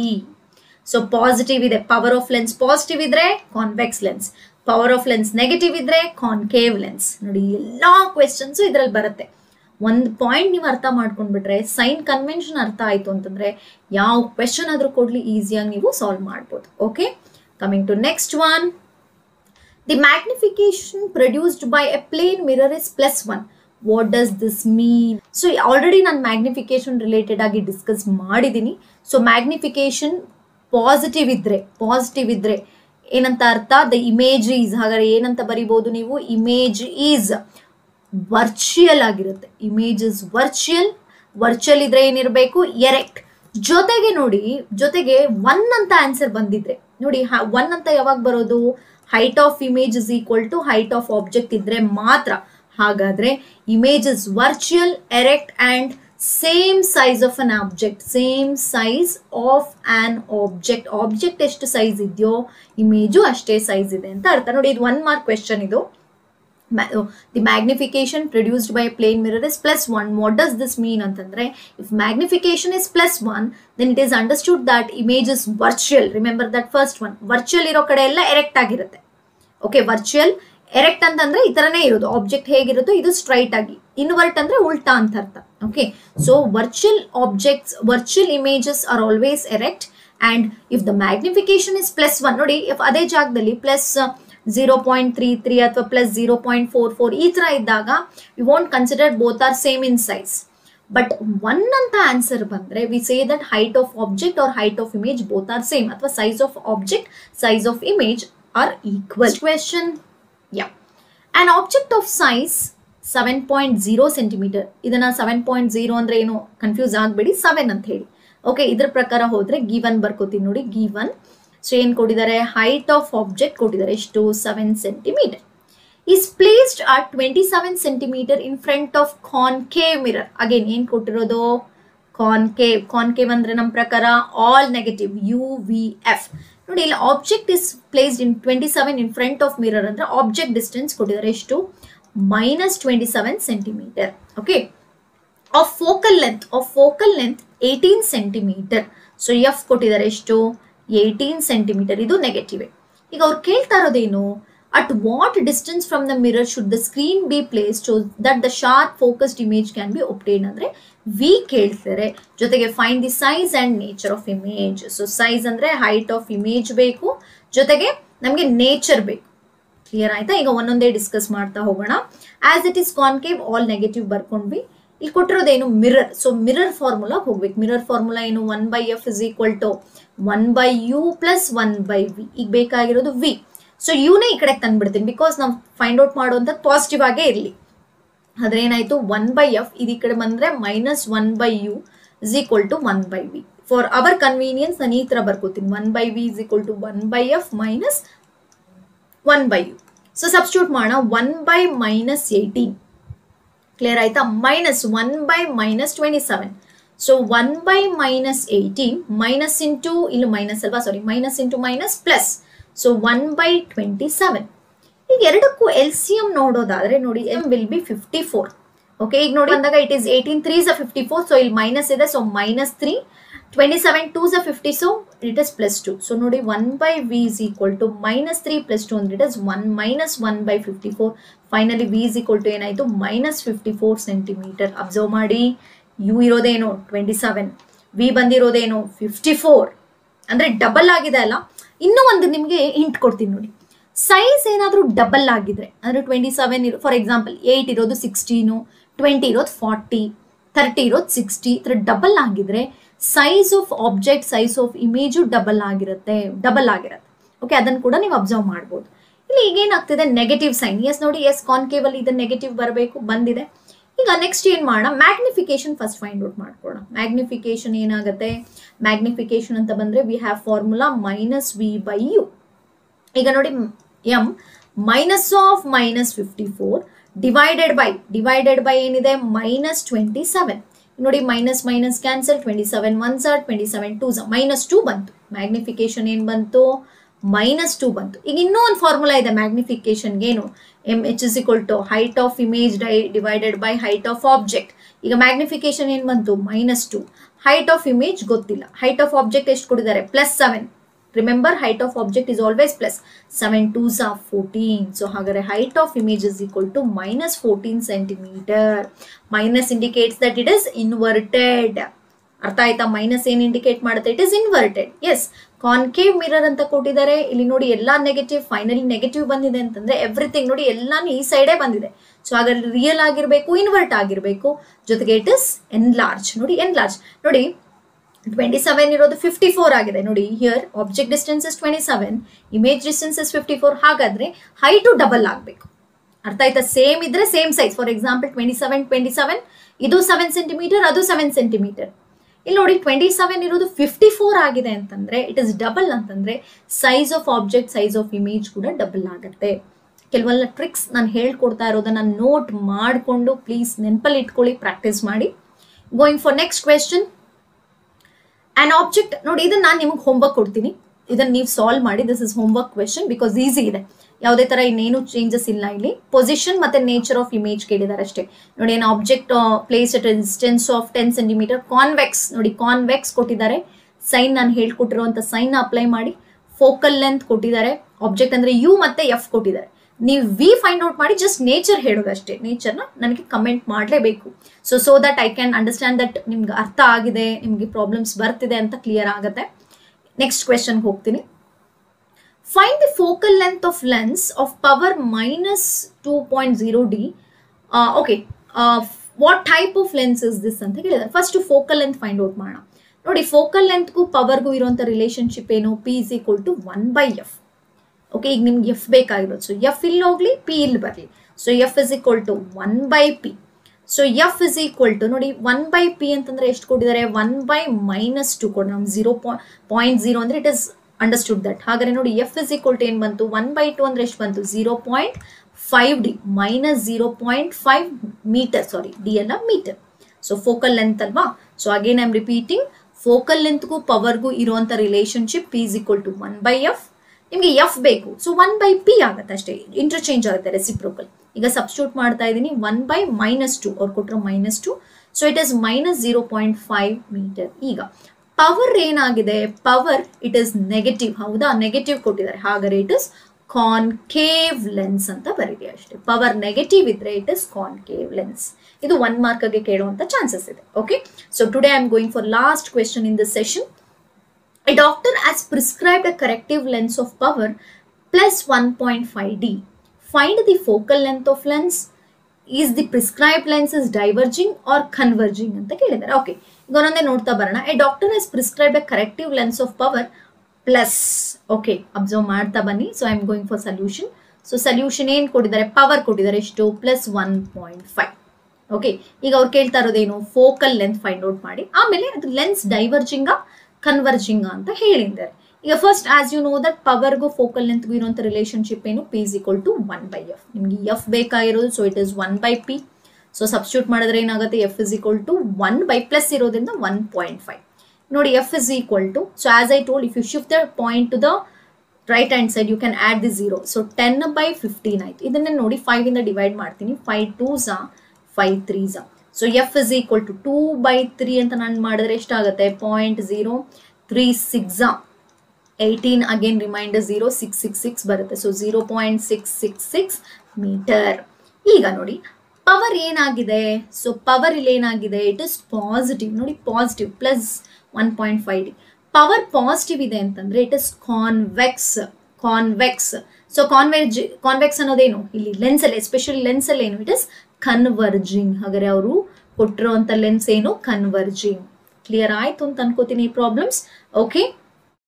So positive ಇದೆ, power of lens positive ಇದ್ರೆ convex lens, power of lens negative ಇದ್ರೆ ಕಾನ್ಕೇವ್ ಲೆನ್ಸ್. ನೋಡಿ ಎಲ್ಲಾ ಕ್ವೆಶನ್ಸ್ ಇದ್ರಲ್ಲಿ ಬರುತ್ತೆ. ಒಂದು ಪಾಯಿಂಟ್ ನೀವು ಅರ್ಥ ಮಾಡ್ಕೊಂಡ್ಬಿಟ್ರೆ, ಸೈನ್ ಕನ್ವೆನ್ಷನ್ ಅರ್ಥ ಆಯ್ತು ಅಂತಂದ್ರೆ ಯಾವ ಕ್ವೆಶನ್ ಆದ್ರೂ ಕೊಡ್ಲಿ ಈಸಿಯಾಗಿ ನೀವು ಸಾಲ್ವ್ ಮಾಡ್ಬೋದು. Okay, coming to next one. The magnification produced by a plane mirror is +1. What does this mean? So already ನಾನು magnification related ಆಗಿ ಡಿಸ್ಕಸ್ ಮಾಡಿದ್ದೀನಿ. ಸೊ magnification ಪಾಸಿಟಿವ್ ಇದ್ರೆ ಏನಂತ ಅರ್ಥ, ದ ಇಮೇಜ್ ಈಸ್, ಹಾಗಾದ್ರೆ ಏನಂತ ಬರಿಬಹುದು ನೀವು, ಇಮೇಜ್ ಈಸ್ ವರ್ಚುಯಲ್ ಆಗಿರುತ್ತೆ. ಇಮೇಜ್ ಇಸ್ ವರ್ಚುಯಲ್ ಇದ್ರೆ ಏನಿರಬೇಕು, ಎರೆಕ್ಟ್. ಜೊತೆಗೆ ನೋಡಿ, ಜೊತೆಗೆ 1 ಅಂತ ಆನ್ಸರ್ ಬಂದಿದ್ರೆ ನೋಡಿ, 1 ಅಂತ ಯಾವಾಗ ಬರೋದು, height of image is equal to height of object ಇದ್ರೆ ಮಾತ್ರ. ಹಾಗಾದ್ರೆ image is virtual, erect and same size of an object. Same size of on object. Object ಎಷ್ಟು ಸೈಜ್ ಇದೆಯೋ ಇಮೇಜು ಅಷ್ಟೇ ಸೈಜ್ ಇದೆ ಅಂತ ಅರ್ಥ. ನೋಡಿ, ಇದು 1 ಮಾರ್ಕ್ ಕ್ವೆಶನ್ ಇದು. The magnification produced by a plane mirror is +1. What does this mean ಅಂತಂದ್ರೆ, if magnification is +1, then it is understood that image is virtual. Remember that first one. Virtual ಇರೋ ಕಡೆ ಎಲ್ಲ ಎರೆಕ್ಟ್ ಆಗಿರುತ್ತೆ. Okay, virtual erect ಅಂತಂದ್ರೆ ಈ ತರನೇ ಇರೋದು, object ಹೇಗಿರುತ್ತೋ ಇದು ಸ್ಟ್ರೈಟ್ ಆಗಿ. ಇನ್ವರ್ಟ್ ಅಂದ್ರೆ ಉಲ್ಟಾ ಅಂತ ಅರ್ಥ. Okay, so virtual objects, virtual images are always erect. And if the magnification is +1, ನೋಡಿ ಅದೇ ಜಾಗದಲ್ಲಿ +0.33 ಅಥವಾ +0.44 ಈ ತರ ಇದ್ದಾಗ we want consider both are same in size. But 1 ಅಂತ ಆನ್ಸರ್ ಬಂದ್ರೆ we say that height of object are height of image both are same, ಅಥವಾ size of object, size of image are equal. Question, yeah, an object of size 7.0 centimeter. ಇದನ್ನ 7.0 ಅಂದ್ರೆ ಏನು confuse ಆಗಬೇಡಿ, 7 ಅಂತ ಹೇಳಿ. Okay, ಇದ್ರ ಪ್ರಕಾರ ಹೋದ್ರೆ ಗಿವನ್ ಬರ್ಕೋತೀನಿ ನೋಡಿ, ಗಿವನ್. ಸೊ ಏನ್ ಕೊಟ್ಟಿದ್ದಾರೆ, ಹೈಟ್ ಆಫ್ ಆಬ್ಜೆಕ್ಟ್ ಕೊಟ್ಟಿದ್ದಾರೆ ಎಷ್ಟು, 7 centimeter. Is placed at 27 centimeter in front of concave mirror. Again ಏನ್ ಕೊಟ್ಟಿರೋದು, ಕಾನ್ಕೇವ್ ಅಂದ್ರೆ ನಮ್ಮ ಪ್ರಕಾರ ಆಲ್ ನೆಗೆಟಿವ್, UVF. ನೋಡಿ, ಇಲ್ಲಿ object is placed in 27 in front of mirror ಅಂದ್ರೆ ಆಬ್ಜೆಕ್ಟ್ ಡಿಸ್ಟೆನ್ಸ್ ಕೊಟ್ಟಿದ್ದಾರೆ ಎಷ್ಟು, -27 centimeter. Okay, of focal length 18 centimeter. So F ಕೊಟ್ಟಿದ್ದಾರೆ ಎಷ್ಟು, 18 centimeter. ಇದು ನೆಗೆಟಿವ್. ಈಗ ಅವ್ರು ಕೇಳ್ತಾ ಇರೋದೇನು, at what distance from the mirror should the screen be placed so that the sharp focused image can be obtained ಅಂದ್ರೆ V ಕೇಳ್ತಾರೆ. ಜೊತೆಗೆ find the size and nature of image. So size ಅಂದ್ರೆ height of image ಬೇಕು, ಜೊತೆಗೆ ನಮಗೆ nature ಬೇಕು. Clear ಆಯ್ತಾ? ಈಗ ಒಂದೊಂದೇ ಡಿಸ್ಕಸ್ ಮಾಡ್ತಾ ಹೋಗೋಣ. As it is concave, all negative ಬರ್ಕೊಂಡ್ವಿ. ಇಲ್ಲಿ ಕೊಟ್ಟಿರೋದೇನು, ಮಿರರ್. ಸೊ ಮಿರರ್ ಫಾರ್ಮುಲಾ ಹೋಗ್ಬೇಕು. ಮಿರರ್ ಫಾರ್ಮುಲಾ ಏನು, 1/f is equal to 1/u + 1/v. ಈಗ ಬೇಕಾಗಿರೋದು ವಿ. ಸೊ ಯುನೇ ಈ ಕಡೆ ತಂದ್ಬಿಡ್ತೀನಿ, ಬಿಕಾಸ್ ನಾವು ಫೈಂಡ್ ಔಟ್ ಮಾಡುವಂತ ಪಾಸಿಟಿವ್ ಆಗೇ ಇರಲಿ. ಆದ್ರೆ ಏನಾಯ್ತು, 1/f ಇದು ಈ ಕಡೆ ಬಂದ್ರೆ -1/u is equal to 1/v. For our convenience ನಾನು ಈ ತರ ಬರ್ಕೋತೀನಿ, 1/v is equal to 1/f minus 1/u. So substitute ಮಾಡೋಣ, 1/-18. ಕ್ಲಿಯರ್ ಆಯ್ತಾ, -1/-27. ಸೊ 1/-18 ಮೈನಸ್ ಇಂಟು, ಇಲ್ಲಿ ಮೈನಸ್ ಅಲ್ವಾ, sorry, minus into minus plus. So 1/27. ಈಗ ಎರಡಕ್ಕೂ LCM ನೋಡೋದಾದ್ರೆ ನೋಡಿ, m will be 54. ಓಕೆ, ಈಗ ನೋಡಿ ಬಂದಾಗ it is 18 3s are 54. So ಇಲ್ಲಿ ಮೈನಸ್ ಇದೆ, so -3. 27 2s are 50, so it is +2. So ನೋಡಿ 1/v is equal to -3 + 2 ಅಂದ್ರೆ it is 1 - 1/54. Finally v is equal to ಏನಾಯ್ತು, -54 centimeter. ಅಬ್ಸರ್ವ್ ಮಾಡಿ, u ಇರೋದೇನು 27, v ಬಂದಿರೋದೇನು 54. ಅಂದ್ರೆ ಡಬಲ್ ಆಗಿದೆ ಅಲ್ಲ. ಇನ್ನೂ ಒಂದು ನಿಮಗೆ ಹಿಂಟ್ ಕೊಡ್ತೀನಿ ನೋಡಿ. ಸೈಜ್ ಏನಾದರೂ ಡಬಲ್ ಆಗಿದ್ರೆ ಅಂದ್ರೆ 27 ಫಾರ್ ಎಕ್ಸಾಂಪಲ್ 8 ಇರೋದು 16, 20 ಇರೋದು 40, 30 ಇರೋದು 60 ಈ ಥರ ಡಬಲ್ ಆಗಿದ್ರೆ size of object, size of image double ಆಗಿರುತ್ತೆ. ಓಕೆ, ಅದನ್ನು ಕೂಡ ನೀವು ಅಬ್ಸರ್ವ್ ಮಾಡ್ಬೋದು. ಇಲ್ಲಿ ಈಗ ಏನಾಗ್ತಿದೆ, ನೆಗೆಟಿವ್ ಸೈನ್. ಎಸ್ ನೋಡಿ, ಎಸ್ ಕಾನ್ಕೇವ್ ಅಲ್ಲಿ ಇದು ನೆಗೆಟಿವ್ ಬರಬೇಕು, ಬಂದಿದೆ. ಈಗ ನೆಕ್ಸ್ಟ್ ಏನು ಮಾಡೋಣ, ಮ್ಯಾಗ್ನಿಫಿಕೇಶನ್ ಫಸ್ಟ್ ಫೈಂಡ್ ಔಟ್ ಮಾಡ್ಕೊಳ್ಳೋಣ. ಮ್ಯಾಗ್ನಿಫಿಕೇಶನ್ ಏನಾಗುತ್ತೆ, ಮ್ಯಾಗ್ನಿಫಿಕೇಶನ್ ಅಂತ ಬಂದ್ರೆ ವಿ ಹ್ಯಾವ್ ಫಾರ್ಮುಲಾ -v/u. ಈಗ ನೋಡಿ m minus of -54 divided by ಏನಿದೆ -27. ನೋಡಿ minus minus cancel, 27 1s are 27 2s -2 ಬಂತು. ಮ್ಯಾಗ್ನಿಫಿಕೇಶನ್ ಏನ್ ಬಂತು, -2 ಬಂತು. ಈಗ ಇನ್ನೂ ಒಂದು ಫಾರ್ಮುಲಾ ಇದೆ ಮ್ಯಾಗ್ನಿಫಿಕೇಶನ್ಗೆ, ಏನು, mh = height of image divided by height of object. ಈಗ ಮ್ಯಾಗ್ನಿಫಿಕೇಶನ್ ಏನ್ ಬಂತು, -2. ಹೈಟ್ ಆಫ್ ಇಮೇಜ್ ಗೊತ್ತಿಲ್ಲ, ಹೈಟ್ ಆಫ್ ಆಬ್ಜೆಕ್ಟ್ ಎಷ್ಟು ಕೊಟ್ಟಿದ್ದಾರೆ, +7. Remember, height of object is always plus. 7 2s are 14. So ಹಾಗಾದ್ರೆ height of image is equal to -14 centimetre. Minus indicates that it is inverted. ಅರ್ಥ ಆಯ್ತಾ? Minus ಏನ್ indicate ಮಾಡುತ್ತೆ, it is inverted. Yes, concave mirror ಅಂತ ಕೊಟ್ಟಿದ್ದಾರೆ. ಇಲ್ಲಿ ನೋಡಿ ಎಲ್ಲಾ ನೆಗೆಟಿವ್, ಫೈನಲಿ ನೆಗೆಟಿವ್ ಬಂದಿದೆ ಅಂತಂದ್ರೆ ಎವ್ರಿಥಿಂಗ್ ನೋಡಿ ಎಲ್ಲಾನು ಈ ಸೈಡೇ ಬಂದಿದೆ. ಸೊ ಹಾಗಾದ್ರೆ ರಿಯಲ್ ಆಗಿರ್ಬೇಕು, ಇನ್ವರ್ಟ್ ಆಗಿರ್ಬೇಕು, ಜೊತೆಗೆ ಇಟ್ ಇಸ್ ಎನ್ಲಾರ್ಜ್. ನೋಡಿ ಎನ್ಲಾರ್ಜ್, ನೋಡಿ 27 ಇರೋದು 54 ಆಗಿದೆ. ನೋಡಿ here object distance is 27, image distance is 54. ಹಾಗಾದ್ರೆ ಹೈಟು ಡಬಲ್ ಆಗಬೇಕು. ಅರ್ಥ ಆಯ್ತಾ? ಸೇಮ್ ಇದ್ರೆ ಸೇಮ್ ಸೈಜ್. ಫಾರ್ ಎಕ್ಸಾಂಪಲ್ 27 ಇದು 7 ಸೆಂಟಿಮೀಟರ್, ಅದು 7 ಸೆಂಟಿಮೀಟರ್. ಇಲ್ಲಿ ನೋಡಿ 27 ಇರೋದು 54 ಆಗಿದೆ ಅಂತಂದ್ರೆ ಇಟ್ ಇಸ್ ಡಬಲ್ ಅಂತಂದ್ರೆ size of object, size of image ಕೂಡ ಡಬಲ್ ಆಗುತ್ತೆ. ಕೆಲವೆಲ್ಲ ಟ್ರಿಕ್ಸ್ ನಾನು ಹೇಳ್ಕೊಡ್ತಾ ಇರೋದನ್ನ ನೋಟ್ ಮಾಡಿಕೊಂಡು ಪ್ಲೀಸ್ ನೆನಪಲ್ಲಿ ಇಟ್ಕೊಳ್ಳಿ, ಪ್ರಾಕ್ಟೀಸ್ ಮಾಡಿ. Going for next question. On object, ನೋಡಿ ಇದನ್ನ ನಾನು ನಿಮಗೆ ಹೋಮ್ವರ್ಕ್ ಕೊಡ್ತೀನಿ, ಇದನ್ನ ನೀವು ಸಾಲ್ವ್ ಮಾಡಿ. This is homework question because easy ಇದೆ, ಯಾವುದೇ ತರ ಇನ್ನೇನು ಚೇಂಜಸ್ ಇಲ್ಲ. ಇಲ್ಲಿ ಪೊಸಿಷನ್ ಮತ್ತೆ ನೇಚರ್ ಆಫ್ ಇಮೇಜ್ ಕೇಳಿದ್ದಾರೆ ಅಷ್ಟೇ. ನೋಡಿ ಏನು object place at distance of 10 centimetre, convex. ನೋಡಿ ಕಾನ್ವೆಕ್ಸ್ ಕೊಟ್ಟಿದ್ದಾರೆ, ಸೈನ್ ನಾನು ಹೇಳ್ಕೊಟ್ಟಿರುವಂತ ಸೈನ್ ಅಪ್ಲೈ ಮಾಡಿ. ಫೋಕಲ್ ಲೆಂತ್ ಕೊಟ್ಟಿದ್ದಾರೆ, ಆಬ್ಜೆಕ್ಟ್ ಅಂದ್ರೆ ಯು ಮತ್ತೆ ಎಫ್ ಕೊಟ್ಟಿದ್ದಾರೆ. ನೀವು ವಿ ಫೈಂಡ್ ಔಟ್ ಮಾಡಿ, ಜಸ್ಟ್ ನೇಚರ್ ಹೇಳೋದಷ್ಟೇ. ನೇಚರ್ನ ನನಗೆ ಕಮೆಂಟ್ ಮಾಡಲೇಬೇಕು. So that I can understand that ನಿಮ್ಗೆ ಅರ್ಥ ಆಗಿದೆ, ನಿಮ್ಗೆ ಪ್ರಾಬ್ಲಮ್ಸ್ ಬರ್ತಿದೆ ಅಂತ ಕ್ಲಿಯರ್ ಆಗುತ್ತೆ. ನೆಕ್ಸ್ಟ್ ಕ್ವೆಶ್ಚನ್ ಹೋಗ್ತೀನಿ. Find the focal length of lens of power -2.0D. Okay, what type of lens is this ಅಂತ ಹೇಳಿದ್ದಾರೆ. First focal length find out ಮಾಡೋಣ. ನೋಡಿ ಫೋಕಲ್ ಲೆಂತ್ಗೂ ಪವರ್ಗೂ ಇರುವಂತ ರಿಲೇಶನ್ಶಿಪ್ ಏನು, P = 1/f. ಓಕೆ, ಈಗ ನಿಮ್ಗೆ ಎಫ್ ಬೇಕಾಗಿರೋದು. ಸೊ ಎಫ್ ಇಲ್ಲಿ ಹೋಗ್ಲಿ, ಪಿ ಇಲ್ಲಿ ಬರಲಿ. So f is equal to 1/p. So f is equal to ನೋಡಿ 1/p ಅಂತಂದ್ರೆ ಎಷ್ಟು ಕೊಟ್ಟಿದ್ದಾರೆ, 1/-2 ಕೊಡಿ. ನಮ್ಗೆ 0.0 ಅಂದ್ರೆ ಇಟ್ ಇಸ್ ಅಂಡರ್ಸ್ಟುಡ್ ದಟ್. ಹಾಗಾದ್ರೆ ನೋಡಿ ಎಫ್ ಇಸ್ ಈಕ್ವಲ್ ಟು ಏನ್ ಬಂತು, 1/2 ಅಂದ್ರೆ ಎಷ್ಟು ಬಂತು, 0.5D -0.5 ಮೀಟರ್. ಸಾರಿ, ಡಿ ಅಲ್ಲ ಮೀಟರ್. ಸೊ ಫೋಕಲ್ ಲೆಂತ್ ಅಲ್ವಾ. So again I am repeating, focal ಲೆಂತ್ಗೂ ಪವರ್ಗೂ ಇರುವಂತ ರಿಲೇಶನ್ಶಿಪ್ P = 1/f. ನಿಮಗೆ ಎಫ್ ಬೇಕು, ಸೊ 1/p ಆಗುತ್ತೆ ಅಷ್ಟೇ, ಇಂಟರ್ಚೇಂಜ್ ಆಗುತ್ತೆ, ರೆಸಿಪ್ರೋಕಲ್. ಈಗ ಸಬ್ಸ್ಟಿಟ್ಯೂಟ್ ಮಾಡ್ತಾ ಇದ್ದೀನಿ, 1/-2 ಅವ್ರು ಕೊಟ್ಟರು -2. So it is -0.5 metre. ಈಗ ಪವರ್ ಏನಾಗಿದೆ, ಪವರ್ ಇಟ್ ಇಸ್ ನೆಗೆಟಿವ್. ಹೌದಾ, ನೆಗೆಟಿವ್ ಕೊಟ್ಟಿದ್ದಾರೆ. ಹಾಗಾದ್ರೆ ಇಟ್ ಇಸ್ ಕಾನ್ಕೇವ್ ಲೆನ್ಸ್ ಅಂತ ಬರೀರಿ ಅಷ್ಟೇ. ಪವರ್ ನೆಗೆಟಿವ್ ಇದ್ರೆ ಇಟ್ ಇಸ್ ಕಾನ್ಕೇವ್ ಲೆನ್ಸ್. ಇದು 1 ಮಾರ್ಕ್ಗೆ ಕೇಳುವಂತ ಚಾನ್ಸಸ್ ಇದೆ. Okay, so today I am going for last question in this session. A doctor has prescribed a corrective lens of power +1.5D. Find the focal length of lens. Is the prescribed lens is diverging or converging ಅಂತ ಕೇಳಿದ್ದಾರೆ. Okay, ಈಗ ಒಂದೊಂದೇ ನೋಡ್ತಾ ಬರೋಣ. A doctor has prescribed a corrective lens of power plus. Okay, observe ಮಾಡ್ತಾ ಬನ್ನಿ. So I am going for solution. So solution ಏನು ಕೊಟ್ಟಿದ್ದಾರೆ, ಪವರ್ ಕೊಟ್ಟಿದ್ದಾರೆ ಎಷ್ಟು, +1.5. ಓಕೆ, ಈಗ ಅವ್ರು ಕೇಳ್ತಾ ಇರೋದೇನು, ಫೋಕಲ್ ಲೆಂತ್ ಫೈಂಡ್ ಔಟ್ ಮಾಡಿ. ಆಮೇಲೆ ಅದು ಲೆನ್ಸ್ ಡೈವರ್ಜಿಂಗ್ ಕನ್ವರ್ಜಿಂಗ್ ಅಂತ ಹೇಳಿದ್ದಾರೆ. ಈಗ first as you know that ಪವರ್ಗೂ ಫೋಕಲ್ ಲೆಂತ್ಗೂ ಇರುವಂತ ರಿಲೇಶನ್ಶಿಪ್ ಏನು, P = 1/f. ನಿಮ್ಗೆ ಎಫ್ ಬೇಕಾಗಿರೋದು, so it is 1/p. So substitute ಮಾಡಿದ್ರೆ ಏನಾಗುತ್ತೆ, F is equal to 1 plus ಇರೋದ್ರಿಂದ 1.5. ನೋಡಿ F is equal to, so as I told, if you shift the point to the right hand side you can add the 0. So 10/15 ಆಯ್ತು. ಇದನ್ನ ನೋಡಿ 5 ಇಂದ divide ಮಾಡ್ತೀನಿ. 5 2s 5 3s. So f is equal to 2/3 ಅಂತ ನಾನು ಮಾಡಿದ್ರೆ ಎಷ್ಟಾಗುತ್ತೆ, 0.36 18 again reminder 0 666 ಬರುತ್ತೆ. So 0.666 metre. ಈಗ ನೋಡಿ ಪವರ್ ಏನಾಗಿದೆ, ಸೊ ಪವರ್ ಇಲ್ಲಿ ಏನಾಗಿದೆ, ಇಟ್ ಇಸ್ ಪಾಸಿಟಿವ್. ನೋಡಿ ಪಾಸಿಟಿವ್ +1.5D. ಪವರ್ ಪಾಸಿಟಿವ್ ಇದೆ ಅಂತಂದ್ರೆ it is convex. So convex ಅನ್ನೋದೇನು, ಇಲ್ಲಿ ಲೆನ್ಸ್ ಅಲ್ಲಿ ಎಸ್ಪೆಷಲಿ ಲೆನ್ಸ್ ಅಲ್ಲಿ ಏನು, ಇಟ್ ಇಸ್ ಕನ್ವರ್ಜಿಂಗ್. ಹಾಗಾದ್ರೆ ಅವರು ಕೊಟ್ಟಿರುವಂತ ಲೆನ್ಸ್ ಏನು, ಕನ್ವರ್ಜಿಂಗ್. ಕ್ಲಿಯರ್ ಆಯ್ತು ಅಂತ ಅನ್ಕೋತೀನಿ ಈ ಪ್ರಾಬ್ಲಮ್ಸ್. ಓಕೆ.